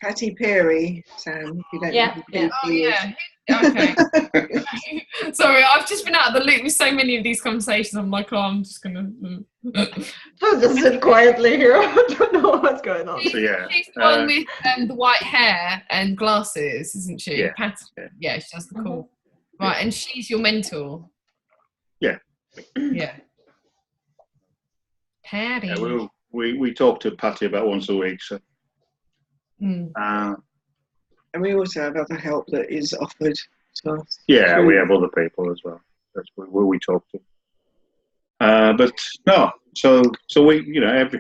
Patty Peary, Sam. If you don't know who PP Oh, is. yeah. Okay. Sorry, I've just been out of the loop with so many of these conversations. I'm like, oh, I'm just gonna. I'll just sit quietly here. I don't know what's going on. So, yeah. She's the one with the white hair and glasses, isn't she? Yeah. Patty. Yeah, she does the call. Right, and she's your mentor. Yeah. Yeah. Patty. Yeah, we talk to Patty about once a week. So. And we also have other help that is offered to us. Yeah, we have other people as well. That's where we talk to. But no, so we,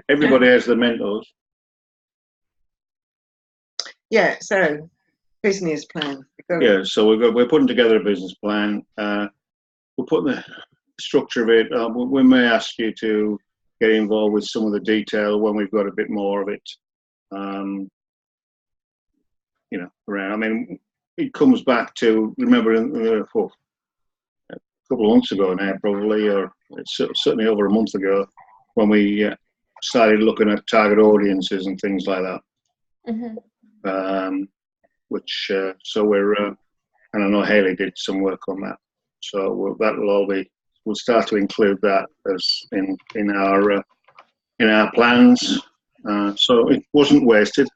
everybody has their mentors. Yeah, so business plan. Yeah, so we're putting together a business plan. We're putting the structure of it. We may ask you to get involved with some of the detail when we've got a bit more of it. Around. I mean, it comes back to, remember, a couple of months ago now, probably, or it's certainly over a month ago when we started looking at target audiences and things like that. Which so we're and I know Haley did some work on that. So that'll all be. We'll start to include that as in our plans. So it wasn't wasted.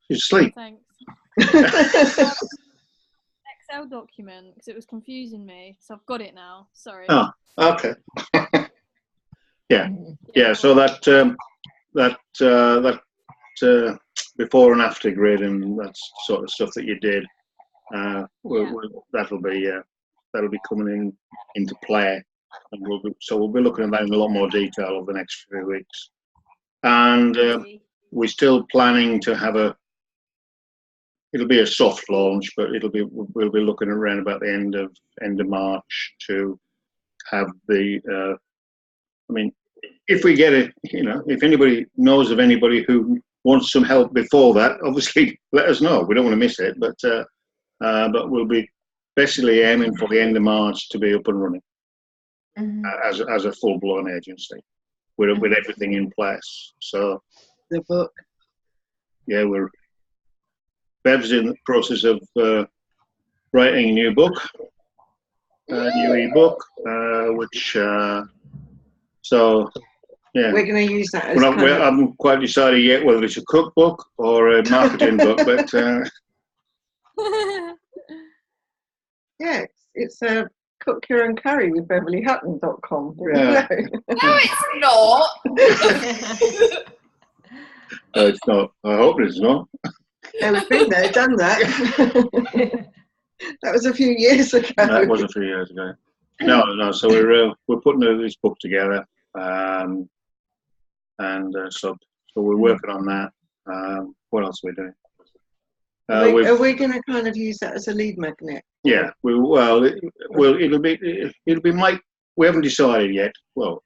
You sleep. Thanks. Excel document because it was confusing me, so I've got it now. Sorry. Oh, okay. Yeah. So that before and after grid and that sort of stuff that you did, that'll be coming into play, and we'll be looking at that in a lot more detail over the next few weeks. And we're still planning to have it'll be a soft launch, but we'll be looking around about the end of March to have the. I mean, if we get it, if anybody knows of anybody who wants some help before that, obviously let us know. We don't want to miss it, but we'll be basically aiming for the end of March to be up and running as a full-blown agency with everything in place. So the book. Yeah, Bev's in the process of writing a new book, a new ebook, which so. Yeah. We're going to use that as I haven't quite decided yet whether it's a cookbook or a marketing book, but yeah, it's a cook your own curry with BeverlyHutton.com. Yeah. No, it's not. It's not. I hope it's not. We've been there, done that. That was a few years ago. That was a few years ago. No. So we're putting this book together. So we're working on that. What else are we doing? Are we going to kind of use that as a lead magnet? Yeah. It'll be Mike. We haven't decided yet. Well,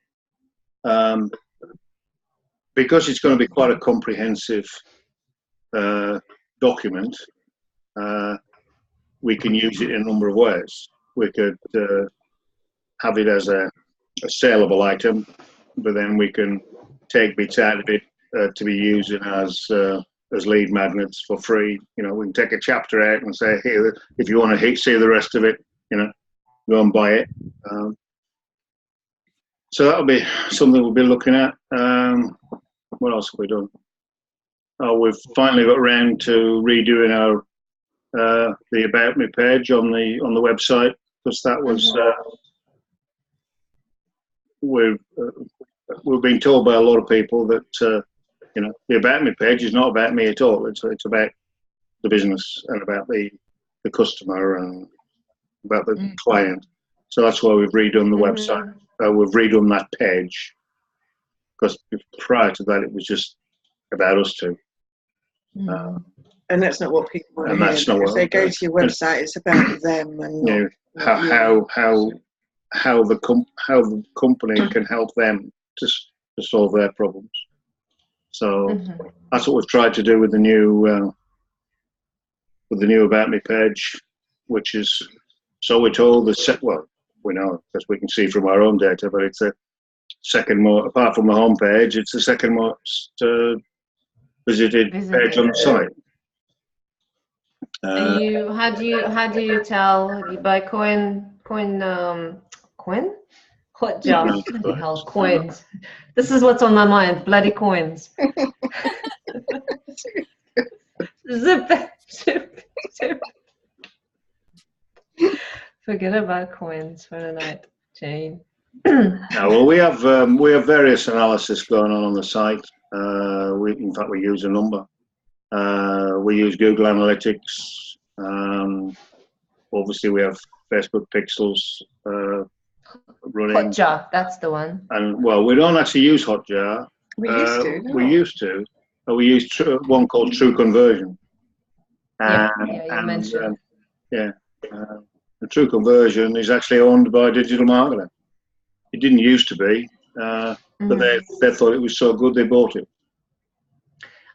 because it's going to be quite a comprehensive document. We can use it in a number of ways. We could have it as a saleable item, but then we can take bits out of it to be using as lead magnets for free. We can take a chapter out and say, here, if you want to see the rest of it, go and buy it. So that'll be something we'll be looking at. What else have we done? We've finally got around to redoing our the About Me page on the website, because that was we've been told by a lot of people that the About Me page is not about me at all. It's about the business and about the customer and about the client. So that's why we've redone the website. We've redone that page, because prior to that it was just about us two. And that's not what people want. And that's not what if they go to your website, it's about them and how the company can help them to solve their problems. So that's what we've tried to do with the new About Me page, which is, so we're told, we know because we can see from our own data, but it's the second most, apart from the home page, it's the second most visited page on the site. How do you tell by coin Hotjar? Bloody hell, coins. This is what's on my mind. Bloody coins. Zip. Forget about coins for the night, Jane. Well, we have various analysis going on the site. In fact, we use a number. We use Google Analytics. Obviously, we have Facebook Pixels running. Hotjar, that's the one. And well, we don't actually use Hotjar. We used to. No. We used to. We use one called True Conversion. You mentioned. The True Conversion is actually owned by Digital Marketing. It didn't used to be, but they thought it was so good they bought it.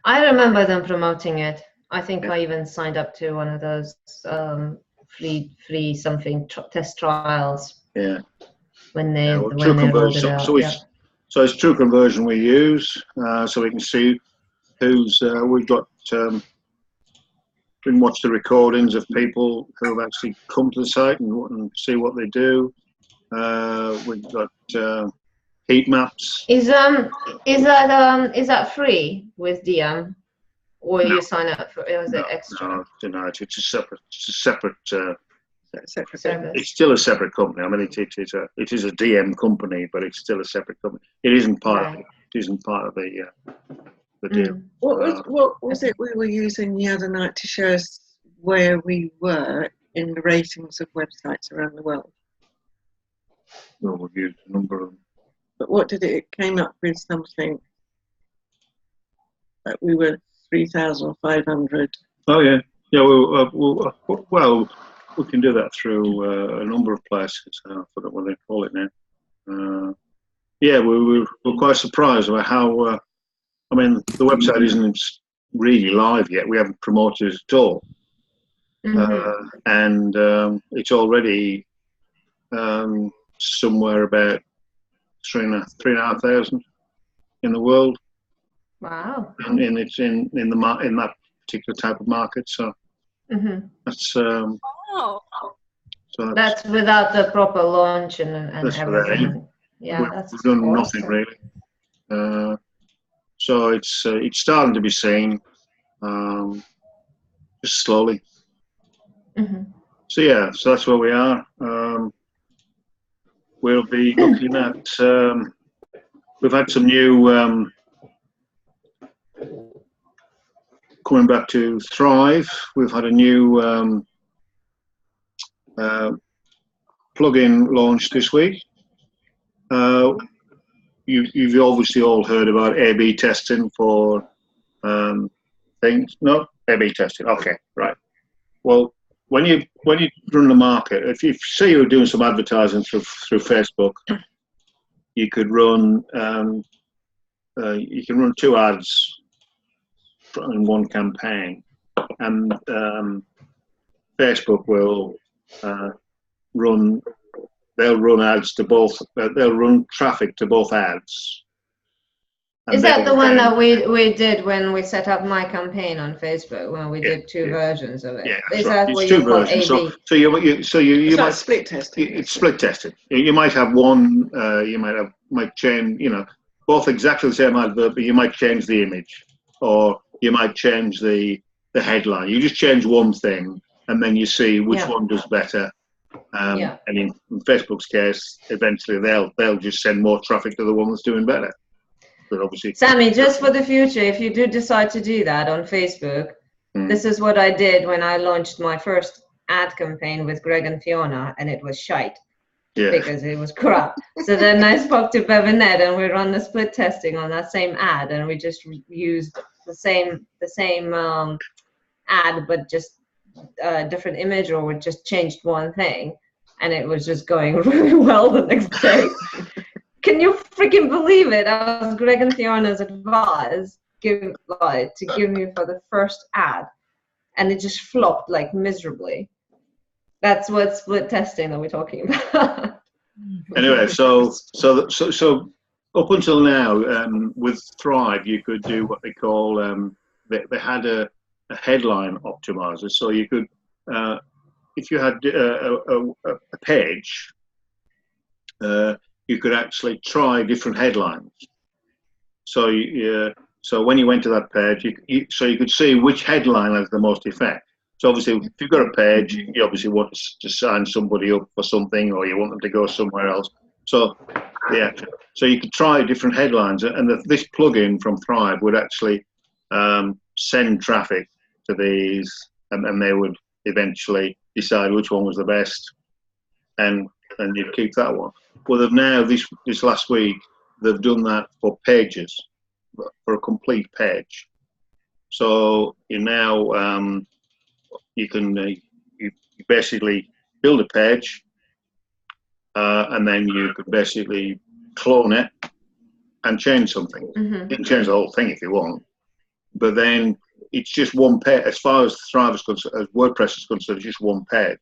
I remember them promoting it. I think I even signed up to one of those free something test trials. Yeah. When they Yeah, when they rolled it out. So it's True Conversion we use, so we can see who's we've got. We can watch the recordings of people who have actually come to the site and see what they do. We've got heat maps. Is that free with DM, or No. you sign up for? Or is it extra? No, it's a separate. Service. It's still a separate company. I mean, it is a DM company, but it's still a separate company. It isn't part of it. It isn't part of the deal. What was it we were using the other night to show us where we were in the ratings of websites around the world? Well, we've used a number of them. But what did it came up with? Something that we were 3,500. Oh yeah. Well, we can do that through a number of places. I forgot what they call it now. Yeah, we were quite surprised about how. I mean, the website isn't really live yet. We haven't promoted it at all, and it's already somewhere about 3,500 in the world. Wow. And it's in that particular type of market. So that's. Wow. So that's without the proper launch and everything. Yeah, we've done awesome. Nothing really. So it's starting to be seen, just slowly. So yeah, so that's where we are. We'll be looking at. We've had some new coming back to Thrive. We've had a new plugin launched this week. You've obviously all heard about A/B testing for things. No, A/B testing. Okay, right. Well, when you run the market, if you say you're doing some advertising through Facebook, you could run you can run 2 ads in one campaign, and Facebook will run. They'll run ads to both. They'll run traffic to both ads. Is that the one that we did when we set up my campaign on Facebook? When we did 2 versions of it. Yeah, is right. that what you call A/B? So you might split testing. It's split tested. You might have one. You might change. Both exactly the same advert, but you might change the image, or you might change the headline. You just change one thing, and then you see which one does better. And in Facebook's case, eventually they'll just send more traffic to the one that's doing better. But obviously, Sammy, just for the future, if you do decide to do that on Facebook, this is what I did when I launched my first ad campaign with Greg and Fiona, and it was shite because it was crap. So then I spoke to Bevanette, and we run the split testing on that same ad, and we just used the same ad, but just a different image, or we just changed one thing, and it was just going really well the next day. Can you freaking believe it? I was Greg and Fiona's advice to give me for the first ad, and it just flopped like miserably. That's what split testing that we're talking about. Anyway, so up until now, with Thrive, you could do what they call they had a headline optimizer. So you could, if you had a page, you could actually try different headlines. So so when you went to that page, you could see which headline has the most effect. So obviously, if you've got a page, you obviously want to sign somebody up for something, or you want them to go somewhere else. So so you could try different headlines, and this plugin from Thrive would actually send traffic to these, and they would eventually decide which one was the best, and you'd keep that one. Well, they've now this last week they've done that for pages, for a complete page. So you now you can you basically build a page, and then you could basically clone it and change something. You can change the whole thing if you want, but then it's just one page. As far as Thrive is concerned, as WordPress is concerned, it's just one page.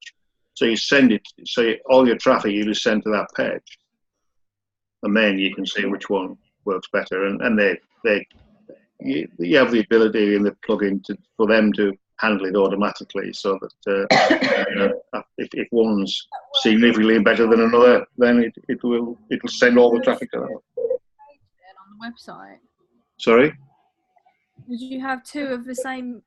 So you send it, so all your traffic you just send to that page, and then you can see which one works better. And you have the ability in the plugin for them to handle it automatically, so that if one's significantly better than another, then it'll send all the traffic to that. On the website. Sorry. Did you have two of the same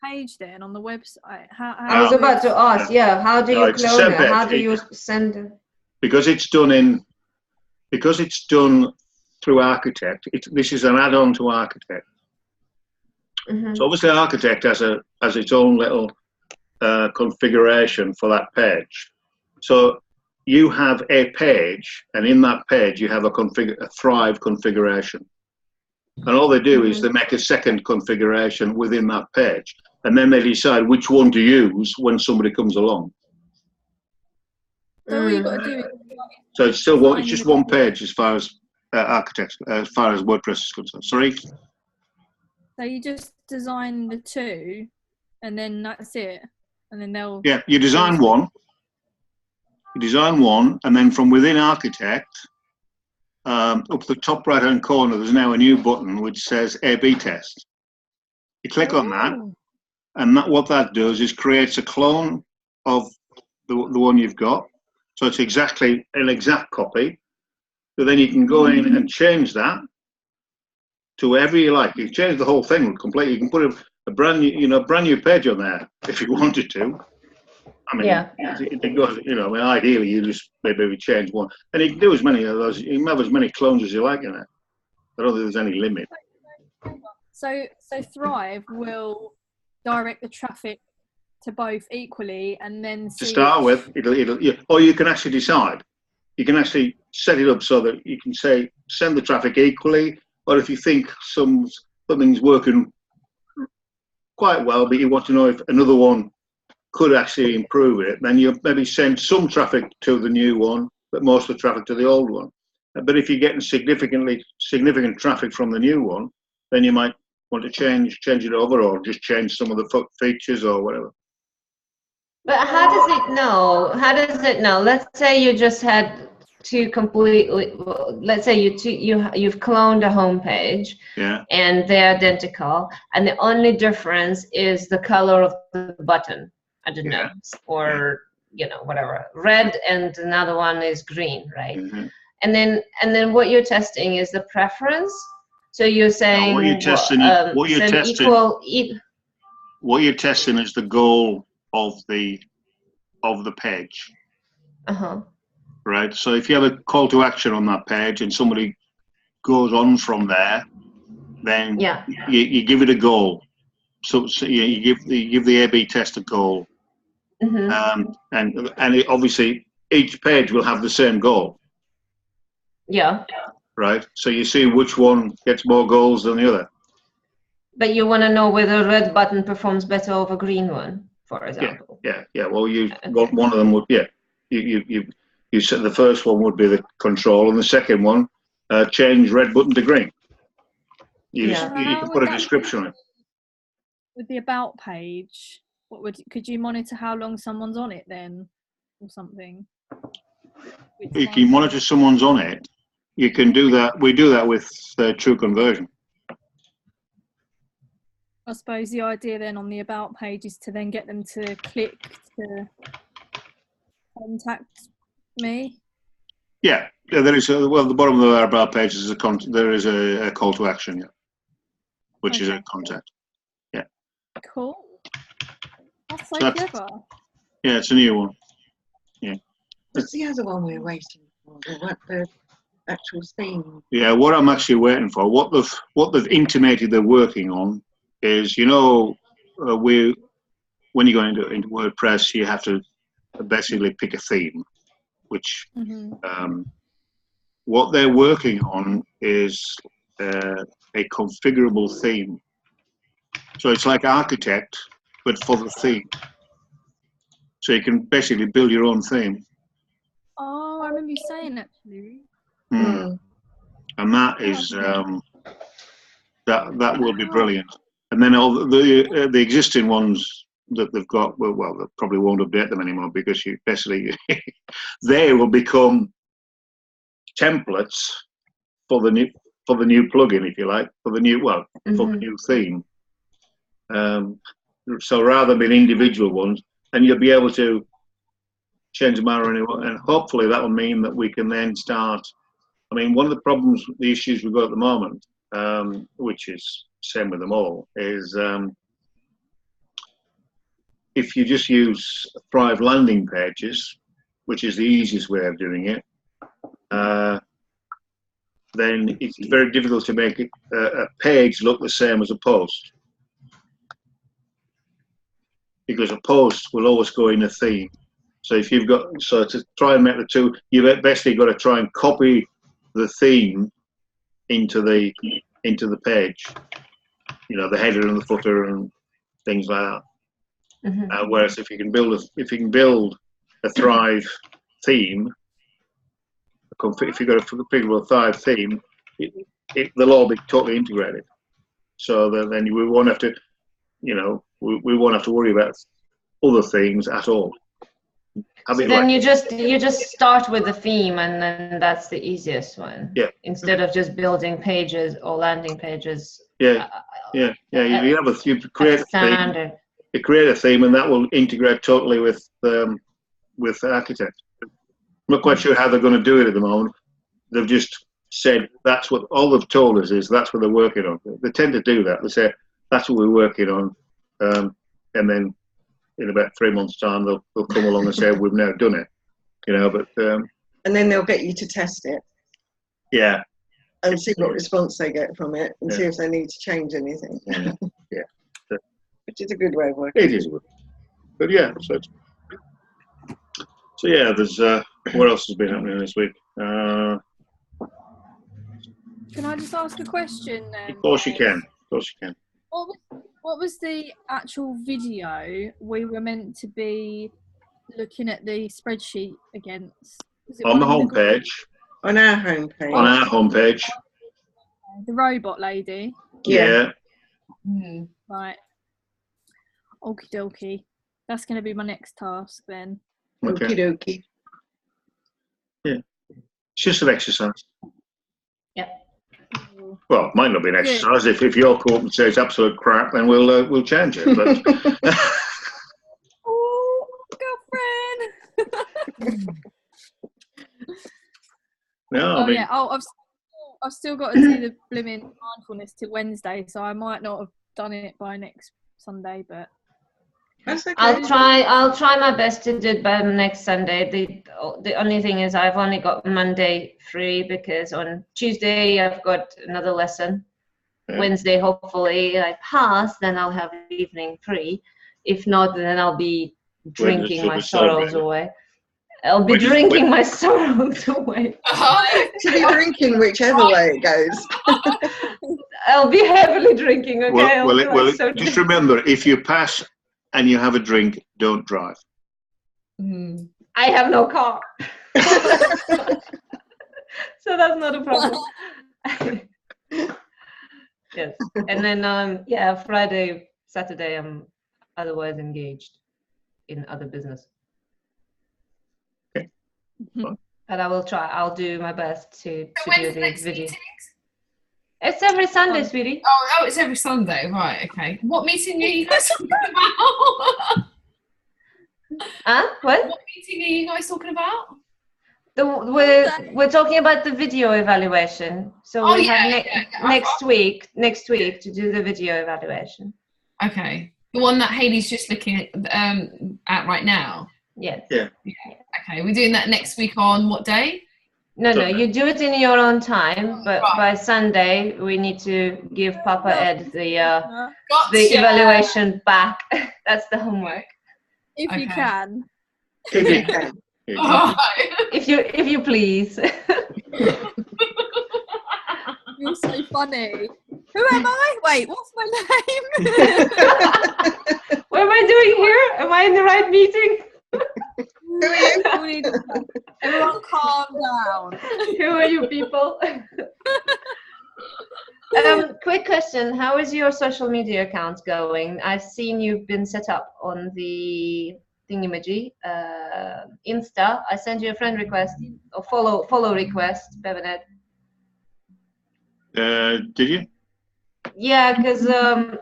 page then on the website? I was about to ask. Yeah, how do you clone it? How do you send it? Because it's done through Architect. This is an add-on to Architect. Mm-hmm. So obviously Architect has its own little configuration for that page. So you have a page, and in that page you have a Thrive configuration. And all they do is they make a second configuration within that page, and then they decide which one to use when somebody comes along. So all you got to do is. So it's still it's just one page as far as Architect, as far as WordPress is concerned. Sorry. So you just design the two, and then that's it, and then they'll. Yeah, you design one. You design one, and then from within Architect, up the top right-hand corner, there's now a new button which says A/B test. You click on that, and what that does is creates a clone of the one you've got. So it's exactly an exact copy. So then you can go in and change that to wherever you like. You can change the whole thing completely. You can put a brand new page on there if you wanted to. I mean, it goes, I mean, ideally you just maybe change one, and you can do as many of those. You can have as many clones as you like in there. I don't think there's any limit. So Thrive will direct the traffic to both equally, and then to start with, or you can actually decide. You can actually set it up so that you can say send the traffic equally, or if you think something's working quite well, but you want to know if another one could actually improve it, then you maybe send some traffic to the new one, but most of the traffic to the old one. But if you're getting significant traffic from the new one, then you might want to change it over, or just change some of the features or whatever. But how does it know? Let's say you just had two completely. Let's say you've cloned a home page, and they're identical, and the only difference is the color of the button. I don't know, or whatever, red, and another one is green, right? Mm-hmm. And then what you're testing is the preference. So you're saying what you're testing is the goal of the page. Right. So if you have a call to action on that page and somebody goes on from there, then you give it a goal. So you give the A/B test a goal. Mm-hmm. And obviously each page will have the same goal. Yeah. Right. So you see which one gets more goals than the other. But you want to know whether a red button performs better over a green one, for example. Yeah. Well, one of them would. Yeah. You said the first one would be the control, and the second one, change red button to green. You can put a description on it. With the about page, could you monitor how long someone's on it then, or something? If you monitor someone's on it, you can do that. We do that with True Conversion. I suppose the idea then on the about page is to then get them to click to contact me. Yeah, there is. The bottom of our about page is there is a call to action, which is a contact. Yeah. Cool. That's so clever. Yeah, it's a new one. Yeah. What's the other one we're waiting for? The actual theme. Yeah, what I'm actually waiting for, what they've intimated they're working on, is when you go into WordPress, you have to basically pick a theme, which what they're working on is a configurable theme. So it's like Architect, but for the theme. So you can basically build your own theme. Oh, I remember you saying actually. And that is that will be brilliant. And then all the existing ones that they've got, well, they probably won't update them anymore because you basically they will become templates for the new plugin, if you like, for the new for the new theme. So rather than being individual ones, and you'll be able to change them around anyway, and hopefully that will mean that we can then start. I mean, one of the problems, the issues we've got at the moment, which is same with them all, is if you just use Thrive landing pages, which is the easiest way of doing it, then it's very difficult to make a page look the same as a post. Because a post will always go in a theme. So if you've got, so to try and make the two, you've basically got to try and copy the theme into the page. You know, the header and the footer and things like that. Whereas if you can build a Thrive theme, if you've got a particular Thrive theme, they'll all be totally integrated. So then we won't have to, you know, we won't have to worry about other themes at all. So then you just start with the theme, and then that's the easiest one. Yeah. Instead of just building pages or landing pages. Yeah. You create a theme. You create a theme, and that will integrate totally with Architect. I'm not quite sure how they're going to do it at the moment. They've just said that's what all they've told us is that's what they're working on. They tend to do that. They say that's what we're working on, and then in about 3 months' time they'll come along and say we've now done it, you know. But and then they'll get you to test it. Yeah. And see what response they get from it, and see if they need to change anything. Yeah. Which is a good way of working. It is good. But yeah, so yeah, there's what else has been happening this week? Can I just ask a question then? Of course you can. Of course you can. What was the actual video we were meant to be looking at the spreadsheet against? On the homepage. On our homepage. On our homepage. The robot lady. Yeah. Right. Okie dokie. That's going to be my next task then. Okay. Okie dokie. Yeah. It's just an exercise. Yeah. Well, it might not be an exercise. If you're caught and say it's absolute crap, then we'll change it. But oh, girlfriend. No, I mean, yeah. Oh, I've still got to do the blooming mindfulness till Wednesday, so I might not have done it by next Sunday, but that's okay. I'll try my best to do it by next Sunday. The only thing is I've only got Monday free because on Tuesday I've got another lesson. Wednesday, hopefully I pass, then I'll have evening free. If not, then I'll be drinking my sorrows away. I'll be drinking my sorrows away. To be drinking whichever way it goes. I'll be heavily drinking, okay? Well, just remember, if you pass and you have a drink, don't drive. I have no car. So that's not a problem. Yes. And then, Friday, Saturday, I'm otherwise engaged in other business. Okay. But I will try. I'll do my best to do the video. Meetings? It's every Sunday, sweetie. Oh, it's every Sunday, right? Okay. What meeting are you guys talking about? What? What meeting are you guys talking about? We're talking about the video evaluation. So we have next week to do the video evaluation. Okay. The one that Hayley's just looking at right now. Yes. Yeah. Okay. We're doing that next week on what day? No, you do it in your own time, but by Sunday we need to give Papa Ed the evaluation back. That's the homework. If you can. If you can. If you please. You're so funny. Who am I? Wait, what's my name? What am I doing here? Am I in the right meeting? Who are you? Everyone calm down. Who are you people? Quick question: how is your social media account going? I've seen you've been set up on the thingamajig, Insta. I sent you a friend request or follow request, Bevanet. Did you? Yeah, because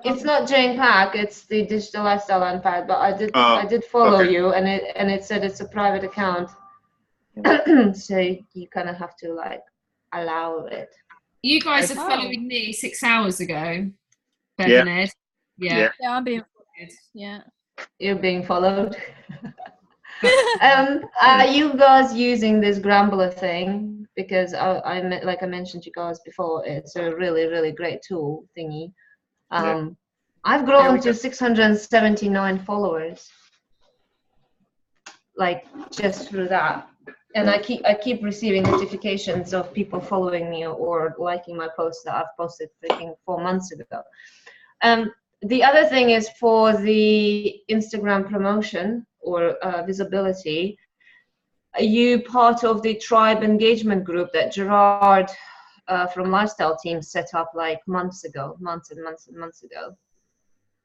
it's not Jane Pack, it's the Digital Lifestyle Unpacked. But I did follow you, and it said it's a private account, so you kind of have to like allow it. You guys are following me 6 hours ago, Bev Yeah. and Ed. Yeah, I'm being followed. Yeah. You're being followed. Are you guys using this Grambler thing? Because like I mentioned to you guys before, it's a really, really great tool thingy. I've grown to 679 followers, like just through that. And I keep receiving notifications of people following me or liking my posts that I've posted freaking 4 months ago. The other thing is for the Instagram promotion or visibility. Are you part of the tribe engagement group that Gerard from Lifestyle Team set up like months and months ago?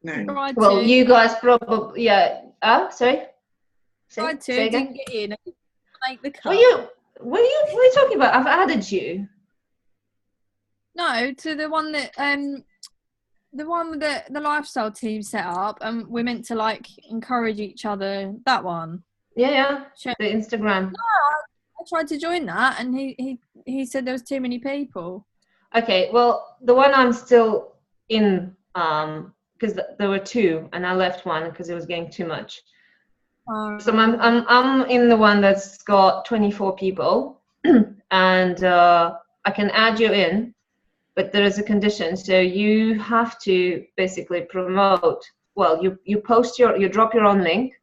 No. Well, you guys probably, yeah. Sorry. Tried to, didn't get in. Make the cut. What are you talking about? I've added you. No, to the one that the one that the Lifestyle Team set up, and we're meant to like encourage each other. That one. Yeah. The Instagram. No, I tried to join that, and he said there was too many people. Okay, well, the one I'm still in, because there were 2, and I left one because it was getting too much. So I'm in the one that's got 24 people, and I can add you in, but there is a condition. So you have to basically promote. Well, you post you drop your own link,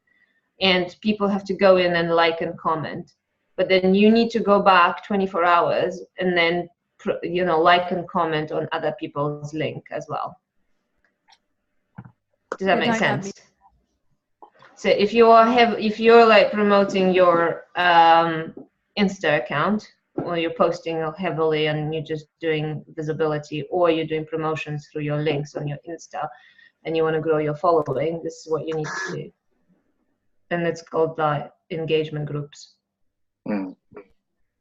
and people have to go in and like and comment. But then you need to go back 24 hours and then like and comment on other people's link as well. Does that make sense? So if you're like promoting your Insta account, or you're posting heavily and you're just doing visibility, or you're doing promotions through your links on your Insta, and you want to grow your following, this is what you need to do. And it's called like engagement groups.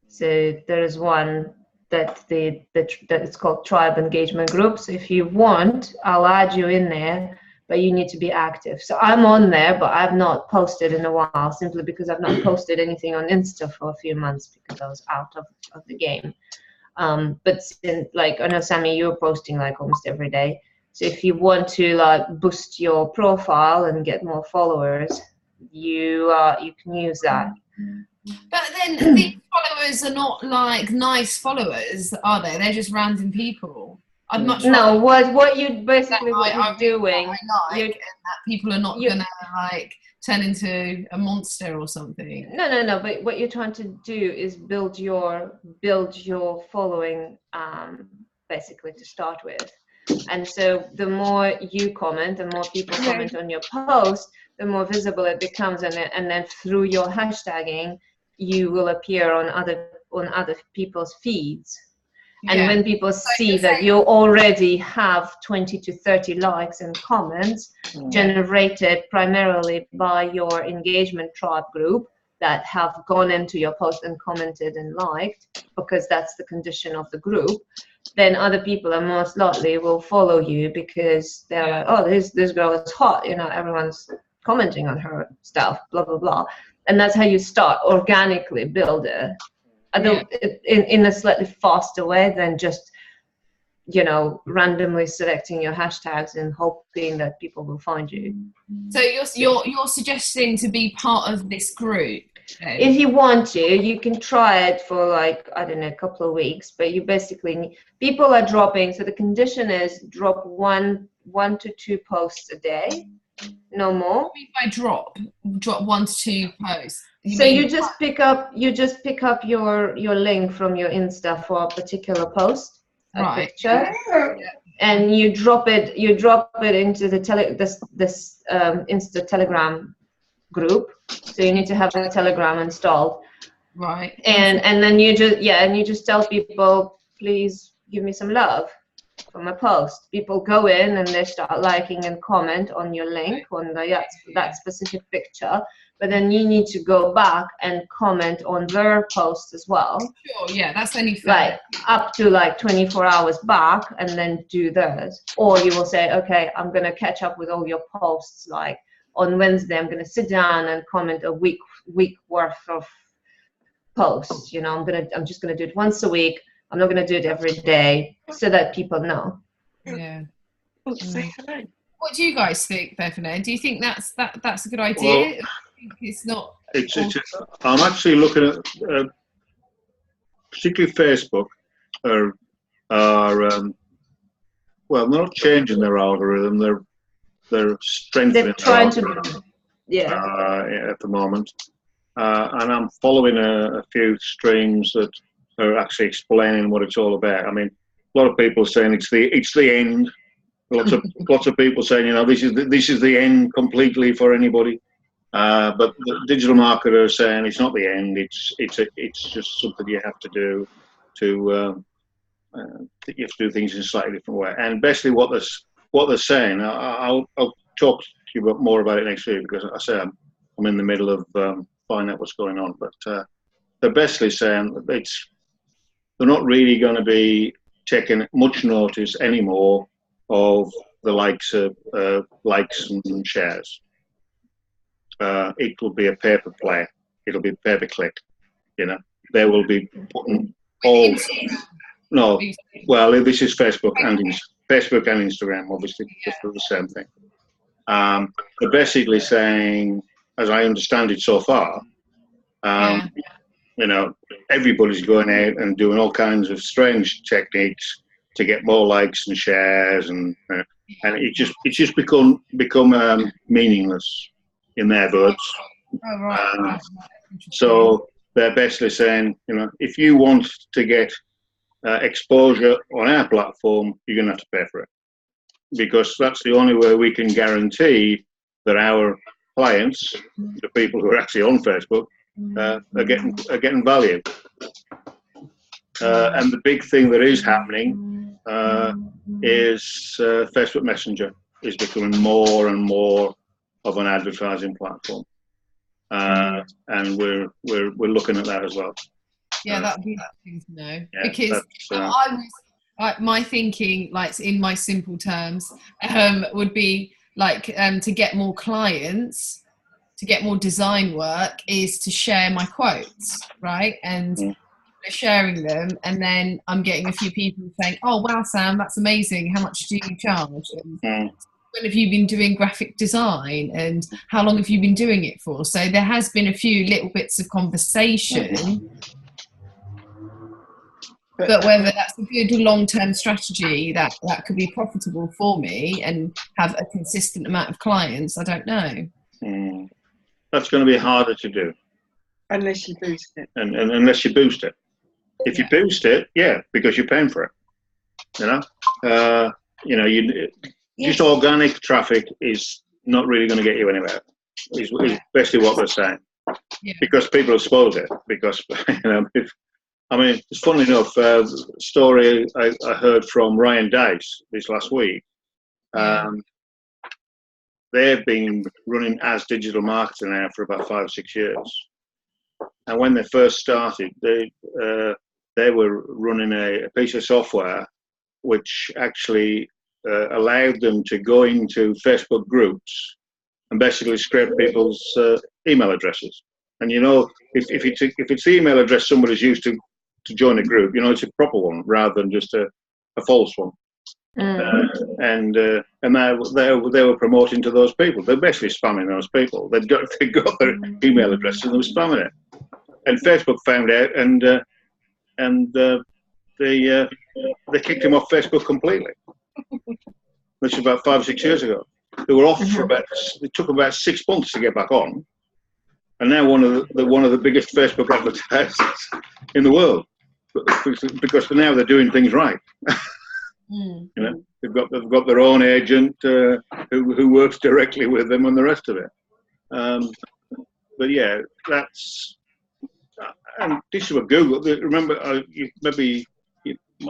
So there is one that it's called tribe engagement groups. If you want, I'll add you in there, but you need to be active. So I'm on there, but I've not posted in a while, simply because I've not posted anything on Insta for a few months because I was out of the game. But like I know, Sammy, you're posting like almost every day. So if you want to like boost your profile and get more followers, you can use that. But then these followers are not like nice followers, are they? They're just random people. I'd much no. What you basically what you're doing, and that people are not gonna like turn into a monster or something. No. But what you're trying to do is build your following, basically to start with. And so the more you comment, the more people comment on your post, the more visible it becomes, and then through your hashtagging, you will appear on other people's feeds. And when people see that you already have 20 to 30 likes and comments generated primarily by your engagement tribe group that have gone into your post and commented and liked, because that's the condition of the group, then other people are most likely will follow you because they're like, oh, this girl is hot, everyone's commenting on her stuff, blah blah blah. And that's how you start organically build it. In a slightly faster way than just randomly selecting your hashtags and hoping that people will find you. So you're suggesting to be part of this group then? If you want to, you can try it for like, I don't know, a couple of weeks, but you basically people are dropping, so the condition is drop one to 2 posts a day, no more. What do you mean by drop 1 to 2 posts? You just pick up your link from your Insta for a particular post, a picture, and you drop it into the Insta Telegram group. So you need to have a Telegram installed, right? And then you just tell people, please give me some love from a post. People go in and they start liking and comment on your link, on that specific picture, but then you need to go back and comment on their post as well. Sure, yeah, that's only fair. Like up to like 24 hours back, and then do theirs. Or you will say, okay, I'm going to catch up with all your posts. Like on Wednesday, I'm going to sit down and comment a week worth of posts. You know, I'm just going to do it once a week. I'm not going to do it every day, so that people know. Yeah. Well, say hello. What do you guys think, Bethany? Do you think that's a good idea? Well, it's not. I'm actually looking at particularly Facebook are well, they're not changing their algorithm. They're strengthening. They're trying to, at the moment. And I'm following a few streams that are actually explaining what it's all about. I mean, a lot of people are saying it's the end. Lots of people saying, you know, this is the end completely for anybody. But the digital marketer is saying it's not the end. It's just something you have to do. You have to do things in a slightly different way. And basically, what they're saying, I'll talk to you more about it next week, because I say I'm in the middle of finding out what's going on. But they're basically saying that they're not really going to be taking much notice anymore of the likes and shares. It will be a pay-per-play. It'll be pay-per-click. You know, they will be putting all. No, well, this is Facebook and Instagram, obviously, just for the same thing. They're basically saying, as I understand it so far, you know, everybody's going out and doing all kinds of strange techniques to get more likes and shares, and it's just become meaningless in their words. Oh, right. So they're basically saying, you know, if you want to get exposure on our platform, you're going to have to pay for it, because that's the only way we can guarantee that our clients, the people who are actually on Facebook, are getting value. And the big thing that is happening is Facebook Messenger is becoming more and more of an advertising platform, and we're looking at that as well. Yeah, that would be interesting to know, because my thinking, like in my simple terms, would be like to get more clients, to get more design work, is to share my quotes, right? And sharing them, and then I'm getting a few people saying, "Oh wow, Sam, that's amazing. How much do you charge? And when have you been doing graphic design? And how long have you been doing it for?" So there has been a few little bits of conversation. But whether that's a good long-term strategy that could be profitable for me and have a consistent amount of clients, I don't know. That's going to be harder to do. Unless you boost it. And unless you boost it. If you boost it, because you're paying for it. You know, just organic traffic is not really going to get you anywhere. Is basically what they're saying. Yeah. Because people expose it. Because, you know, it's funny enough, story I heard from Ryan Dice this last week. They've been running as digital marketer now for about 5 or 6 years. And when they first started, they were running a piece of software which actually allowed them to go into Facebook groups and basically scrape people's email addresses. And you know, if it's the email address somebody's used to join a group, you know, it's a proper one rather than just a false one. And they were promoting to those people. They're basically spamming those people. They got their email address and they were spamming it. And Facebook found out, and they kicked him off Facebook completely. This was about 5 or 6 years ago. They were off for it took about 6 months to get back on, and now one of the biggest Facebook advertisers in the world, because now they're doing things right. You know, they've got their own agent who works directly with them and the rest of it. But yeah, that's and this is what Google. Remember, you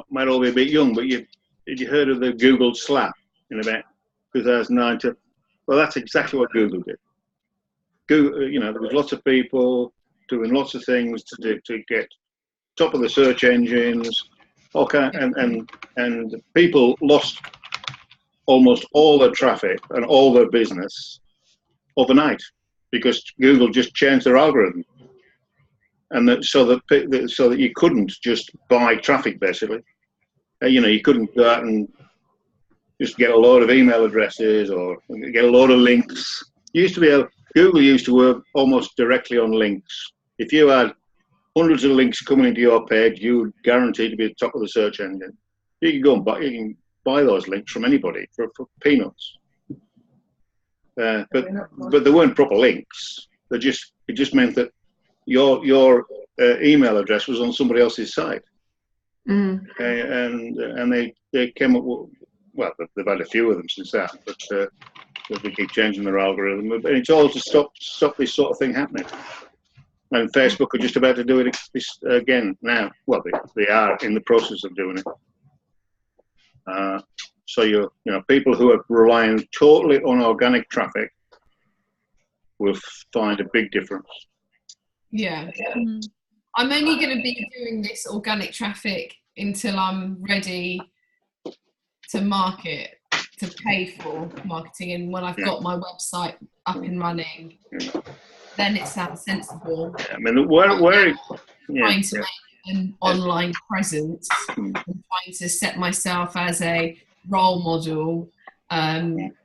might all be a bit young, but did you heard of the Google slap in about 2009? Well, that's exactly what Google did. Google, you know, there was lots of people doing lots of things to get top of the search engines, and people lost almost all their traffic and all their business overnight because Google just changed their algorithm, and so that you couldn't just buy traffic basically. You know, you couldn't go out and just get a load of email addresses or get a load of links. Google used to work almost directly on links. If you had hundreds of links coming into your page, you were guaranteed to be at the top of the search engine. You can go and buy those links from anybody for peanuts. But they weren't proper links. It just meant that your email address was on somebody else's site. And they came up with, well, they've had a few of them since that, but they keep changing their algorithm. And it's all to stop this sort of thing happening. And Facebook are just about to do it again now. Well, they are in the process of doing it. So you know, people who are relying totally on organic traffic will find a big difference. Yeah. I'm only going to be doing this organic traffic until I'm ready to market, to pay for marketing, and when I've got my website up and running, then it sounds sensible. I mean, trying to make an online presence and trying to set myself as a role model.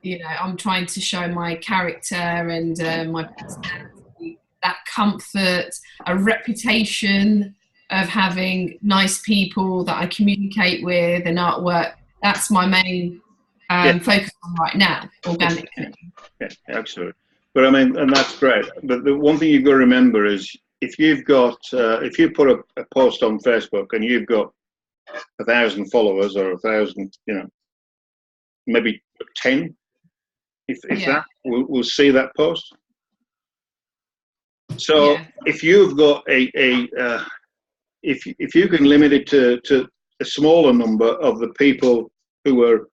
You know, I'm trying to show my character and my personality, that comfort, a reputation of having nice people that I communicate with and artwork. That's my main focus on right now, organically. Yeah, absolutely. But I mean, and that's great. But the one thing you've got to remember is if you've got, if you put a post on Facebook and you've got 1,000 followers or 1,000, you know, maybe 10, if that, will see that post. So if you've got if you can limit it to a smaller number of the people who are,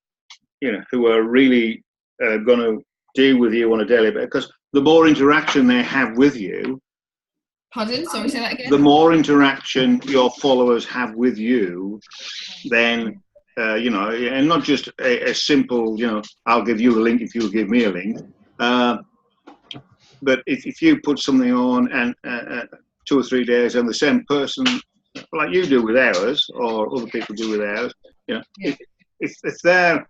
you know, who are really going to deal with you on a daily basis, because the more interaction they have with you. Pardon? Sorry, say that again. The more interaction your followers have with you, then you know, and not just a simple, you know, I'll give you a link if you'll give me a link. But if you put something on and 2 or 3 days and the same person, like you do with ours or other people do with ours, you know, if they're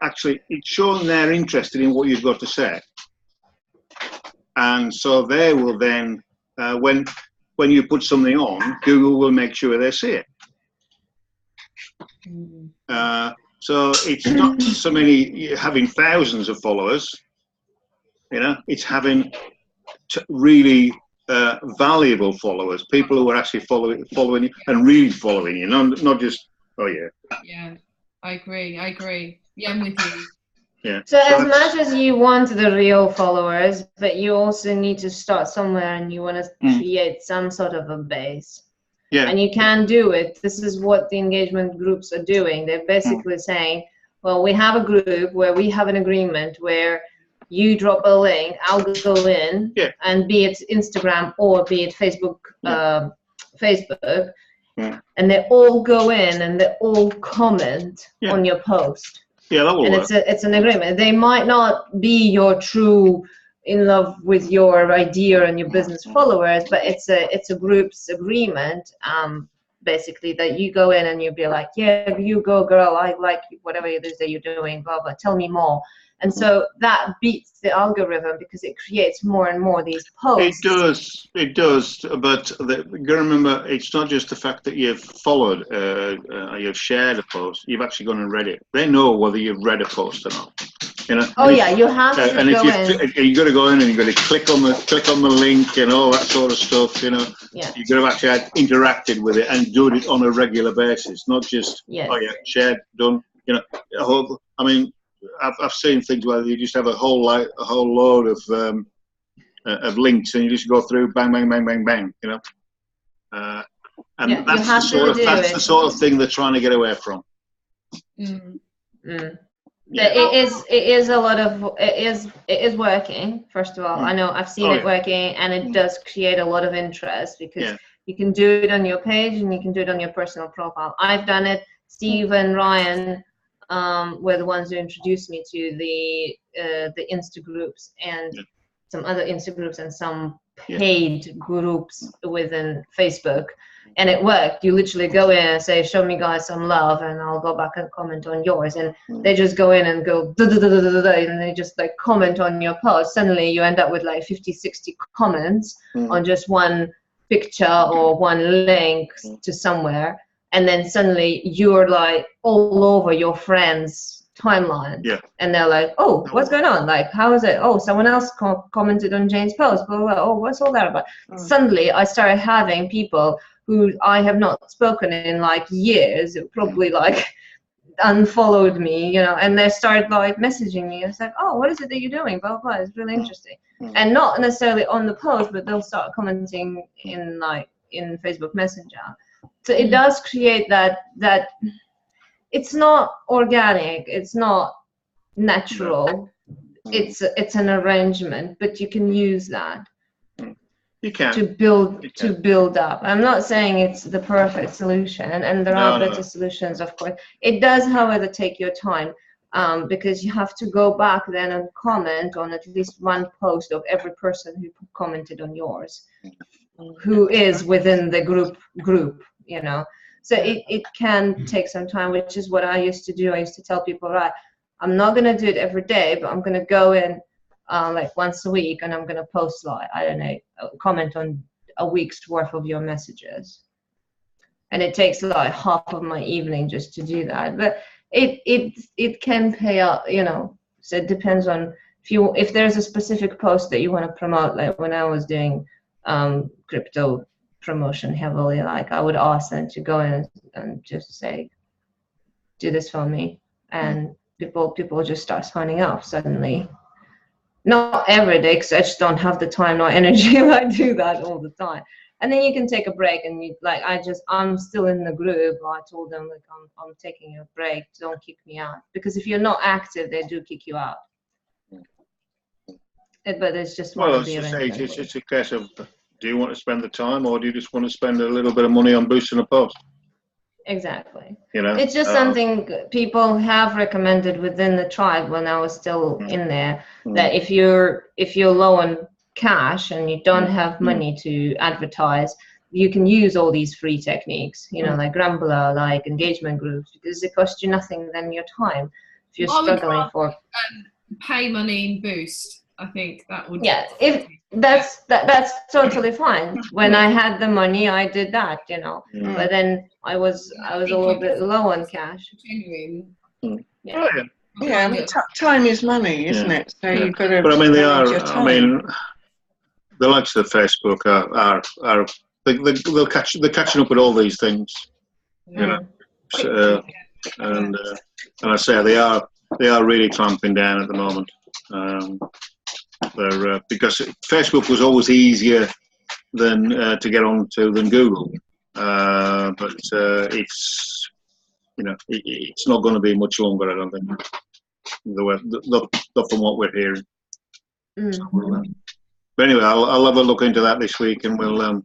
actually, it's showing they're interested in what you've got to say, and so they will then when you put something on, Google will make sure they see it. So it's not so many having thousands of followers, you know, it's having really valuable followers, people who are actually following you and really following you, not just, oh yeah. Yeah, I agree. Yeah, I'm with you. Yeah. So as much as you want the real followers, but you also need to start somewhere and you want to create some sort of a base. Yeah. And you can do it. This is what the engagement groups are doing. They're basically saying, well, we have a group where we have an agreement where you drop a link, I'll go in, and be it Instagram or be it Facebook, and they all go in and they all comment on your post. Yeah, that will and work. It's an agreement. They might not be your true in love with your idea and your business followers, but it's a group's agreement, basically, that you go in and you'll be like, yeah, you go girl, I like whatever it is that you're doing, blah blah, tell me more. And so that beats the algorithm because it creates more and more these posts. It does, but you gotta remember, it's not just the fact that you've followed, you've shared a post, you've actually gone and read it. They know whether you've read a post or not. You know? Oh yeah, you have to and go in. You got to go in and you got to click on the link and all that sort of stuff. You know, you got to actually interacted with it and do it on a regular basis, not just oh yeah, shared, done. You know, I mean, I've seen things where you just have a whole load of links and you just go through bang bang bang bang bang. You know, And that's the sort of thing they're trying to get away from. Yeah. It is a lot of it is working. First of all, I know I've seen it working, and it does create a lot of interest because you can do it on your page and you can do it on your personal profile. I've done it. Steve and Ryan were the ones who introduced me to the Insta groups and some other Insta groups and some paid groups within Facebook. And it worked. You literally go in and say, show me guys some love, and I'll go back and comment on yours. And they just go in and go, and they just like comment on your post. Suddenly you end up with like 50, 60 comments on just one picture or one link to somewhere. And then suddenly you're like all over your friends' timeline. And they're like, oh, what's going on? Like, how is it? Oh, someone else commented on Jane's post. Blah, blah, blah. Oh, what's all that about? Suddenly I started having people who I have not spoken in like years, probably like unfollowed me, you know, and they started like messaging me. It's like, oh, what is it that you're doing? Blah, blah, blah. It's really interesting. And not necessarily on the post, but they'll start commenting in Facebook Messenger. So it does create that it's not organic, it's not natural, it's an arrangement, but you can use that. You can to build up. I'm not saying it's the perfect solution, and there are better solutions, of course. It does, however, take your time, because you have to go back then and comment on at least one post of every person who commented on yours, who is within the group, you know. So it can take some time, which is what I used to do. I used to tell people, right, I'm not going to do it every day, but I'm going to go in like once a week, and I'm going to post like, I don't know, comment on a week's worth of your messages. And it takes like half of my evening just to do that. But it can pay out, you know. So it depends on if there's a specific post that you want to promote. Like when I was doing crypto promotion heavily, like I would ask them to go in and just say, do this for me, and people just start signing up suddenly. Not every day, because I just don't have the time nor energy if I do that all the time. And then you can take a break, and you like, I'm still in the group. I told them, like, I'm taking a break, don't kick me out, because if you're not active, they do kick you out. But it's just one of the arrangements. It's a case of, do you want to spend the time, or do you just want to spend a little bit of money on boosting a post? Exactly. You know, it's just something people have recommended within the tribe when I was still in there, that if you're low on cash and you don't have money to advertise, you can use all these free techniques, you know, like Grumbler, like engagement groups, because it costs you nothing than your time. If you're struggling for pay money and boost, I think that would. Yeah, if that's totally fine. When I had the money, I did that, you know. But then I was a little bit low on cash. Genuine. Yeah. I mean, time is money, isn't it? So you've got to. But I mean, they are. I mean, the likes of Facebook are they're catching up with all these things, you know. So, and I say they are really clamping down at the moment. Because Facebook was always easier than to get onto than Google, but it's, you know, it's not going to be much longer, I don't think. From what we're hearing. But anyway, I'll have a look into that this week, and we'll I'll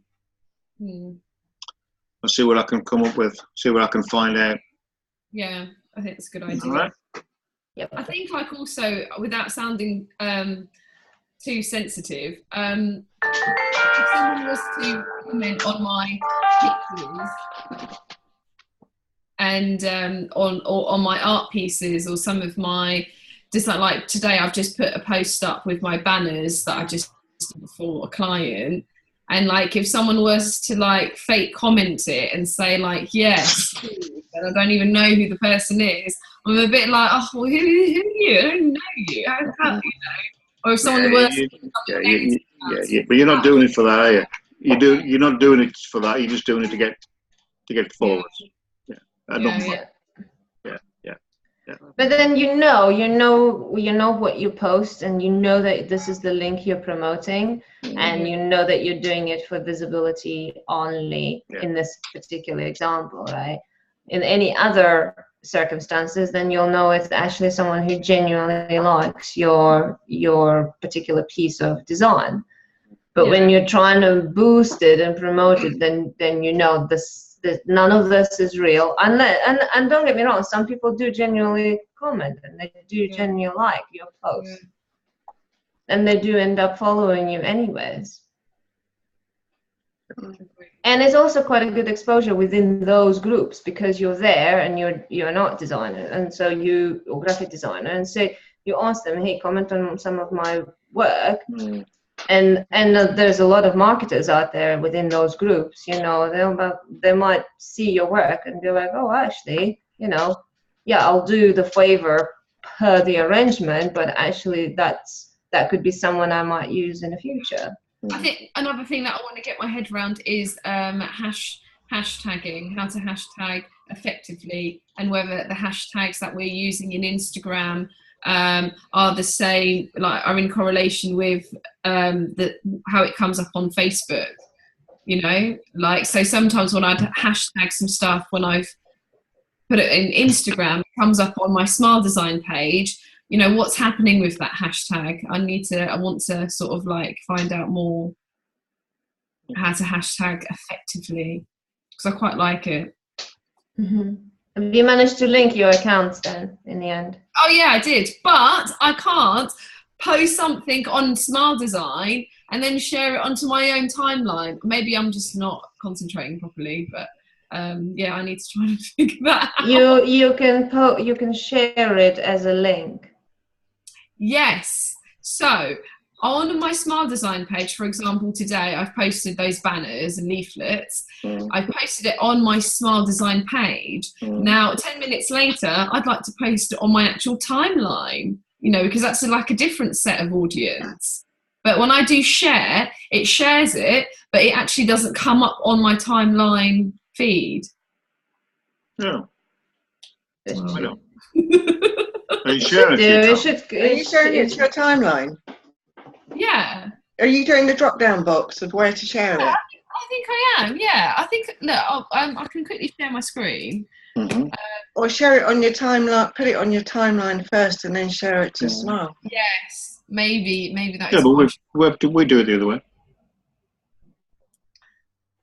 see what I can come up with, see what I can find out. Yeah, I think it's a good idea. All right. Yep. I think, like, also, without sounding too sensitive, if someone was to comment on my pictures and on my art pieces, or some of my, just like today I've just put a post up with my banners that I just did for a client, and like if someone was to like fake comment it and say like, yes, and I don't even know who the person is, I'm a bit like, oh, well, who are you? I don't know you. How you know? Or if someone was but you're not doing it for that, are you? You're not doing it for that. You're just doing it to get followers. But then you know what you post, and you know that this is the link you're promoting, and you know that you're doing it for visibility only in this particular example, right? In any other circumstances, then you'll know it's actually someone who genuinely likes your particular piece of design. But when you're trying to boost it and promote it, then you know none of this is real. And don't get me wrong, some people do genuinely comment and they do genuinely like your post, and they do end up following you anyways. And it's also quite a good exposure within those groups, because you're there and you're an art designer, and so or graphic designer, and so you ask them, hey, comment on some of my work. And there's a lot of marketers out there within those groups, they might see your work and be like, oh, actually, I'll do the favor per the arrangement, but actually that could be someone I might use in the future. I think another thing that I want to get my head around is hashtagging, how to hashtag effectively, and whether the hashtags that we're using in Instagram are the same, are in correlation with how it comes up on Facebook, so sometimes when I'd hashtag some stuff, when I've put it in Instagram, it comes up on my Smile Design page. What's happening with that hashtag? I want to sort of find out more how to hashtag effectively, because I quite like it. Have you managed to link your accounts then in the end? Oh yeah, I did, but I can't post something on Smile Design and then share it onto my own timeline. Maybe I'm just not concentrating properly, but I need to try and figure that out. You can share it as a link. Yes. So on my Smile Design page, for example, today I've posted those banners and leaflets. I've posted it on my Smile Design page. Now, 10 minutes later, I'd like to post it on my actual timeline, because that's a different set of audience. But when I do share, it shares it, but it actually doesn't come up on my timeline feed. No. Well, Are you sharing it to your timeline? Yeah. Are you doing the drop-down box of where to share it? I think I am. Yeah, I think. Look, I can quickly share my screen. Or share it on your timeline. Put it on your timeline first, and then share it to Smile. Yes, maybe that. Yeah, but we do it the other way.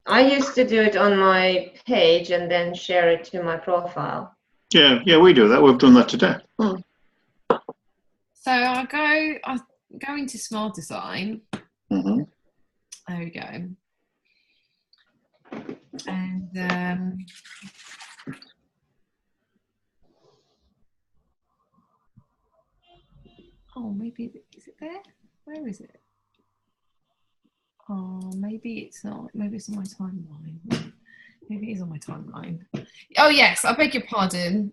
I used to do it on my page and then share it to my profile. Yeah, we do that. We've done that today. So I go into Smile Design. There we go. And maybe is it there? Where is it? Oh, maybe it's not. Maybe it's on my timeline. Maybe it is on my timeline. Oh yes, I beg your pardon.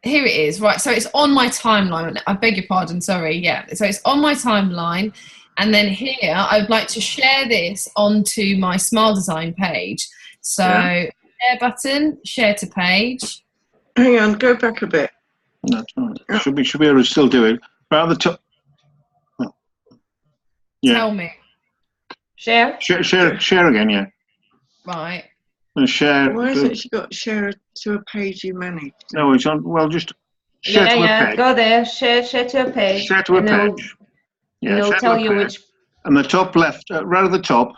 Here it is. Right, so it's on my timeline. I beg your pardon. Sorry. Yeah. So it's on my timeline, and then here I'd like to share this onto my Smile Design page. So share button, share to page. Hang on, go back a bit. That's right. Should be able to still do it. Right at the top. Yeah. Tell me. Share again. Yeah. Right. And share. Why is it she got share to a page you manage? No, it's on. Well, just share to a page. Go there. Share to a page. Share to a page. It'll tell you which. And the top left, right at the top.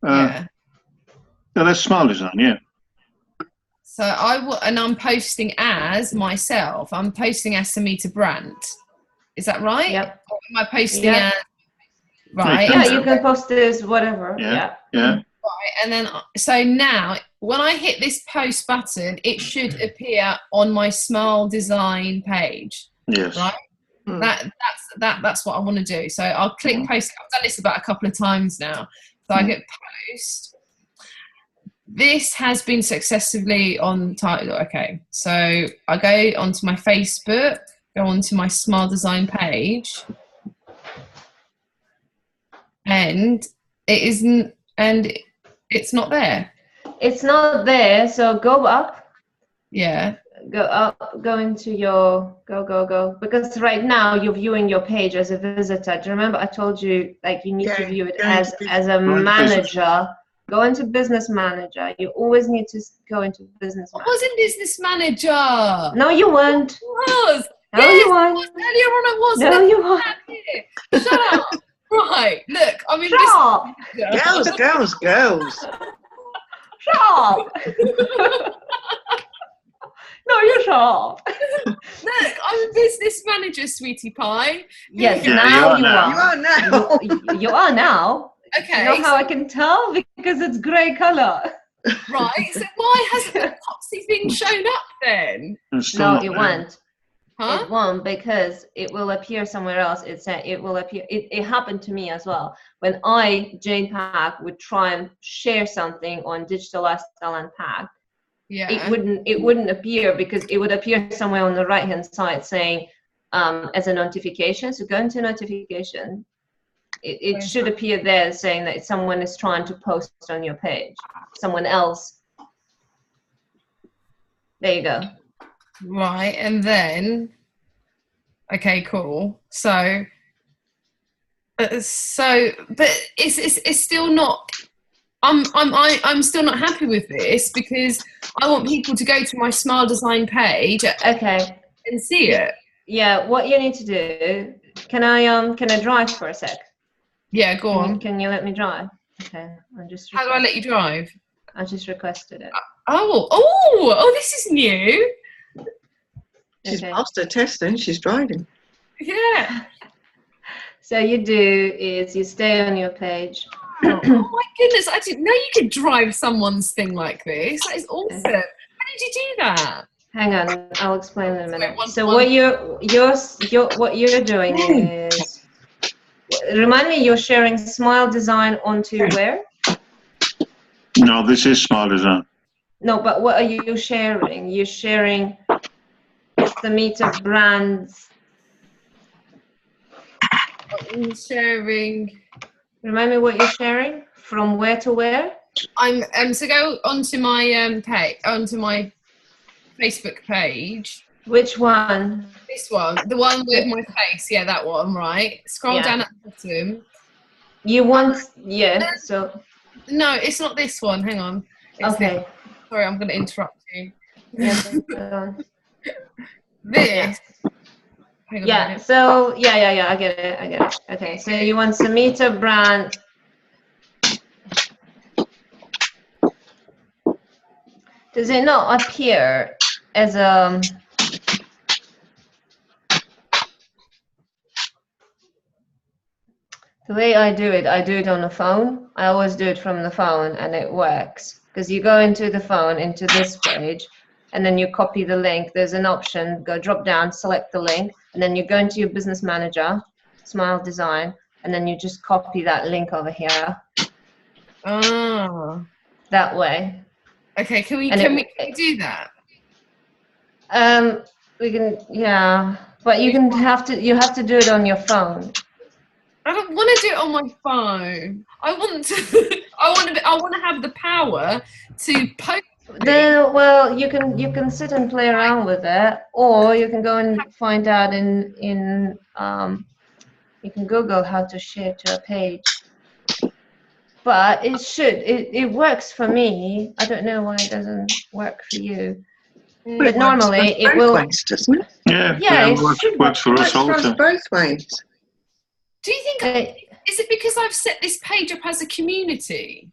No, that's Smile Design. Yeah. So I'm posting as myself. I'm posting as Samita Brandt. Is that right? Yep. Or am I posting as? Right. Yeah, you can post this whatever. Yeah. Right, and then so now when I hit this post button, it should appear on my Smile Design page. Yes. Right. That's what I want to do. So I'll click post. I've done this about a couple of times now. So I get post. This has been successfully on title. Okay, so I go onto my Facebook, go onto my Smile Design page, and it isn't, and it's not there. It's not there. So go up. Yeah. go up, go into your, go, because right now you're viewing your page as a visitor. Do you remember I told you, like, you need to view it as a manager? Go into Business Manager. You always need to go into Business Manager. I was in Business Manager. No, you weren't. Was. No, yes, you weren't. Earlier on I was. No, you weren't. Shut up. Right, look, I'm in Shut up. Girls. Shut up. No, you shut up. Look, I'm a Business Manager, sweetie pie. Yes, Yeah, now you are. You are now. You are now. Okay. You know how I can tell? Because it's grey colour. Right, so why hasn't the Popsy thing shown up then? No, it won't. Huh? It won't, because it will appear somewhere else. It will appear. It happened to me as well. When Jane Pack, would try and share something on Digital Lifestyle Unpacked, Yeah. it wouldn't appear, because it would appear somewhere on the right hand side saying as a notification. So go into notification. It should appear there saying that someone is trying to post on your page. Someone else. There you go. Right, and then, okay, cool. So, but it's still not. I'm still not happy with this, because I want people to go to my Smile Design page. Okay. And see it. Yeah. What you need to do? Can I drive for a sec? Yeah, go on. Can you let me drive? Okay. How do I let you drive? I just requested it. Oh, this is new. She's passed her test and she's driving. Yeah. So you do is you stay on your page. Oh my goodness, I didn't know you could drive someone's thing like this. That is awesome. How did you do that? Hang on, I'll explain in a minute. So what you're doing is, remind me, you're sharing Smile Design onto where? No, this is Smile Design. No, but what are you sharing? You're sharing the Meter brands. I'm sharing. Remind me what you're sharing. From where to where? I'm to go onto my page, onto my Facebook page. Which one? This one, the one with my face. Yeah, that one. Right. Scroll down at the bottom. You want? Yeah. So. No, it's not this one. Hang on. It's okay. Sorry, I'm going to interrupt you. Yeah. This. Yeah. So yeah. I get it. Okay. So you want Samita brand. Does it not appear as a? The way I do it on the phone. I always do it from the phone, and it works. Because you go into the phone, into this page, and then you copy the link. There's an option, go drop down, select the link, and then you go into your Business Manager, Smile Design, and then you just copy that link over here. Oh. That way. Okay, can we do that? We can, yeah, but you have to do it on your phone. I don't want to do it on my phone. I want to have the power to post. Then, well, you can sit and play around with it, or you can go and find out you can Google how to share to a page. But it works for me. I don't know why it doesn't work for you. But normally it will. Ways, doesn't it? Yeah, it works for us also. Both ways. Do you think is it because I've set this page up as a community?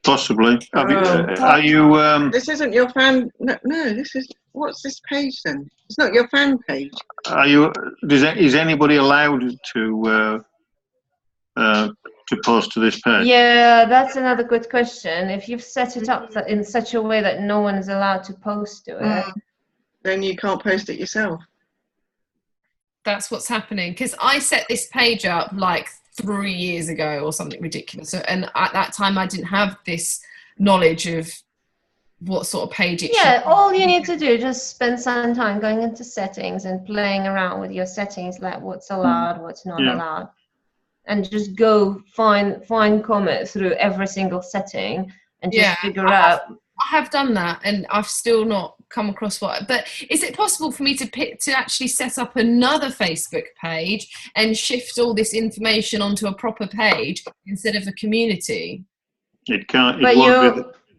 Possibly. Are you? This isn't your fan. No, this is. What's this page then? It's not your fan page. Are you? Is anybody allowed to post to this page? Yeah, that's another good question. If you've set it up in such a way that no one is allowed to post to it, then you can't post it yourself. That's what's happening, because I set this page up like 3 years ago or something ridiculous, and at that time I didn't have this knowledge of what sort of page it should be. All you need to do is just spend some time going into settings and playing around with your settings, like what's allowed, what's not allowed, and just go find comment through every single setting and just figure out. I have done that, and I've still not come across what. But is it possible for me to actually set up another Facebook page and shift all this information onto a proper page instead of a community? It can't. But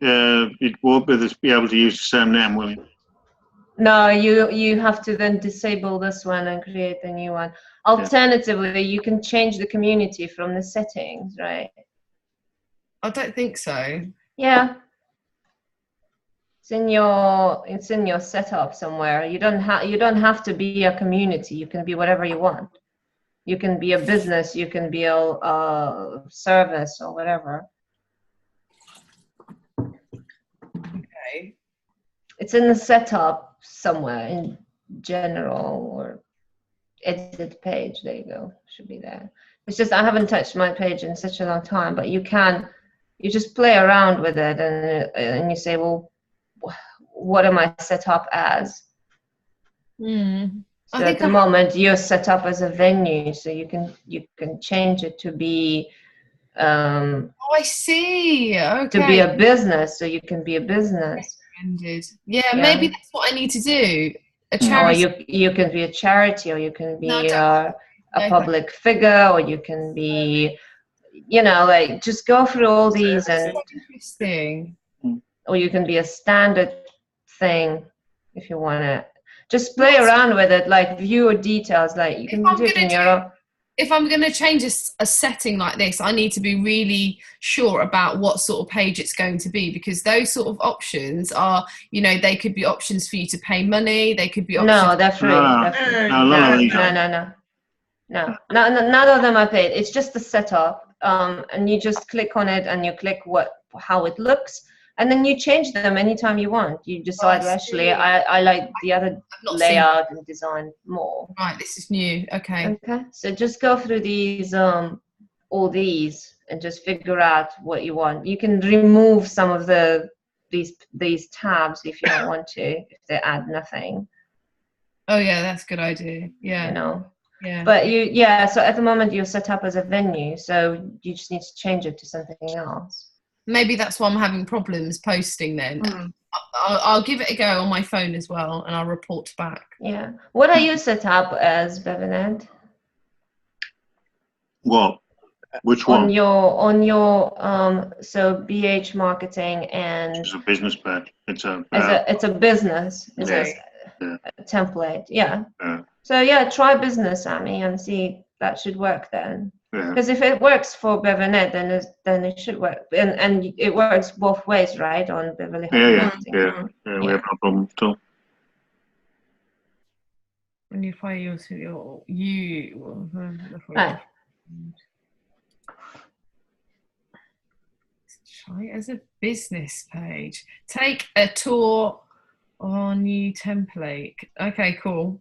It won't be able to use the same name, will it? No, you have to then disable this one and create a new one. Alternatively, you can change the community from the settings, right? I don't think so. Yeah. It's in your setup somewhere. You don't have to be a community. You can be whatever you want. You can be a business. You can be a service or whatever. Okay. It's in the setup somewhere in general or edit page. There you go. Should be there. It's just I haven't touched my page in such a long time, but you just play around with it and you say, well, what am I set up as? So at the moment you're set up as a venue, so you can change it to be I see. Okay. to be a business, so you can be a business. Yeah, maybe that's what I need to do. A charity. Or you can be a charity, or you can be a public figure, or you can be, like just go through all these and interesting. Or you can be a standard thing if you want to. Just play around with it, like view details, like you can do it in your own. If I'm going to change a setting like this, I need to be really sure about what sort of page it's going to be, because those sort of options are, they could be options for you to pay money. They could be options. No, they're free. No, none of them are paid. It's just the setup, and you just click on it and you click how it looks, and then you change them anytime you want. You decide, actually, I like the other layout and design more. Right, this is new. Okay. So just go through these, all these, and just figure out what you want. You can remove some of these tabs if you don't want to, if they add nothing. Oh yeah, that's a good idea. Yeah. Yeah. But so at the moment you're set up as a venue, so you just need to change it to something else. Maybe that's why I'm having problems posting then. I'll give it a go on my phone as well, and I'll report back. Yeah. What are you set up as, Bevaned? What? Which one? On your so BH marketing, and it's a business page. It's a business. It's a template. Yeah. So try business, Amy, and see that should work then. Because if it works for Bevaned, then it should work, and it works both ways, right? On Beverly Hills. We have no problem at all. And if I use right. Try it as a business page. Take a tour on new template. Okay, cool.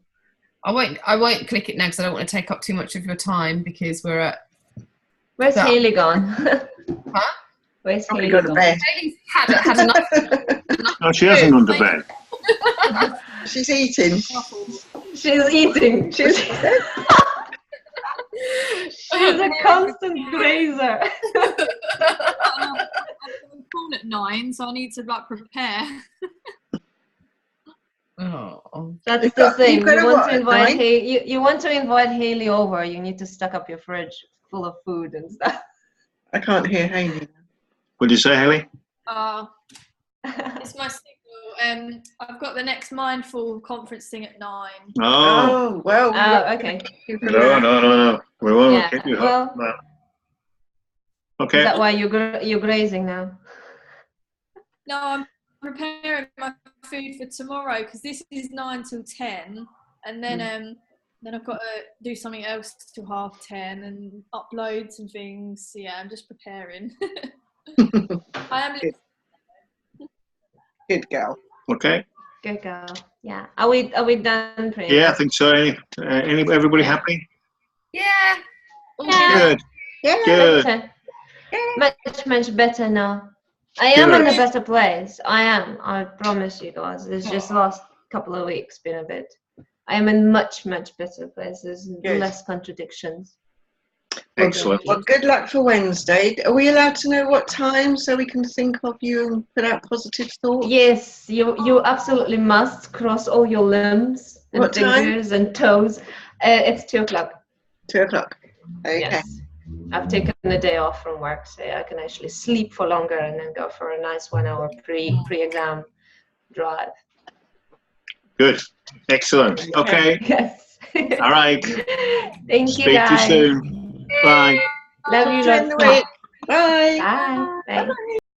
I won't click it now because I don't want to take up too much of your time, because we're at. Where's Hayley gone? Huh? Where's Hayley gone? Hayley's had enough. No, she hasn't gone to bed. She's eating. She's eating. She's a constant grazer. I'm call at 9, so I need to prepare. Oh, that's the thing. You want to invite Hayley over. You need to stock up your fridge full of food and stuff. I can't hear Hayley. What did you say, Hayley? It's my signal. I've got the next mindful conference thing at 9. Oh well. Okay. No. We won't keep you up. Well, no. Okay. Is that why you're grazing now? No, I'm preparing my food for tomorrow, because this is 9 till 10, and then I've got to do something else till 10:30 and upload some things. So I'm just preparing. I am. Good girl. Okay. Good girl. Yeah. Are we done? Yeah, I think so. Everybody happy? Yeah. Good. Yeah. Good. Much better now. I am in a better place. I am. I promise you guys. It's just last couple of weeks been a bit. I am in much better place. There's less contradictions. Excellent. Well, good luck for Wednesday. Are we allowed to know what time so we can think of you and put out positive thoughts? Yes, you absolutely must cross all your limbs and What time? fingers and toes. It's 2 o'clock. 2 o'clock. Okay. Yes. I've taken a day off from work, so I can actually sleep for longer and then go for a nice 1 hour pre-exam drive. Good. Excellent. Okay. Yes. All right. Thank Speak you, guys. to you soon. Bye. Love you. Enjoy the week. Bye. Bye. Bye.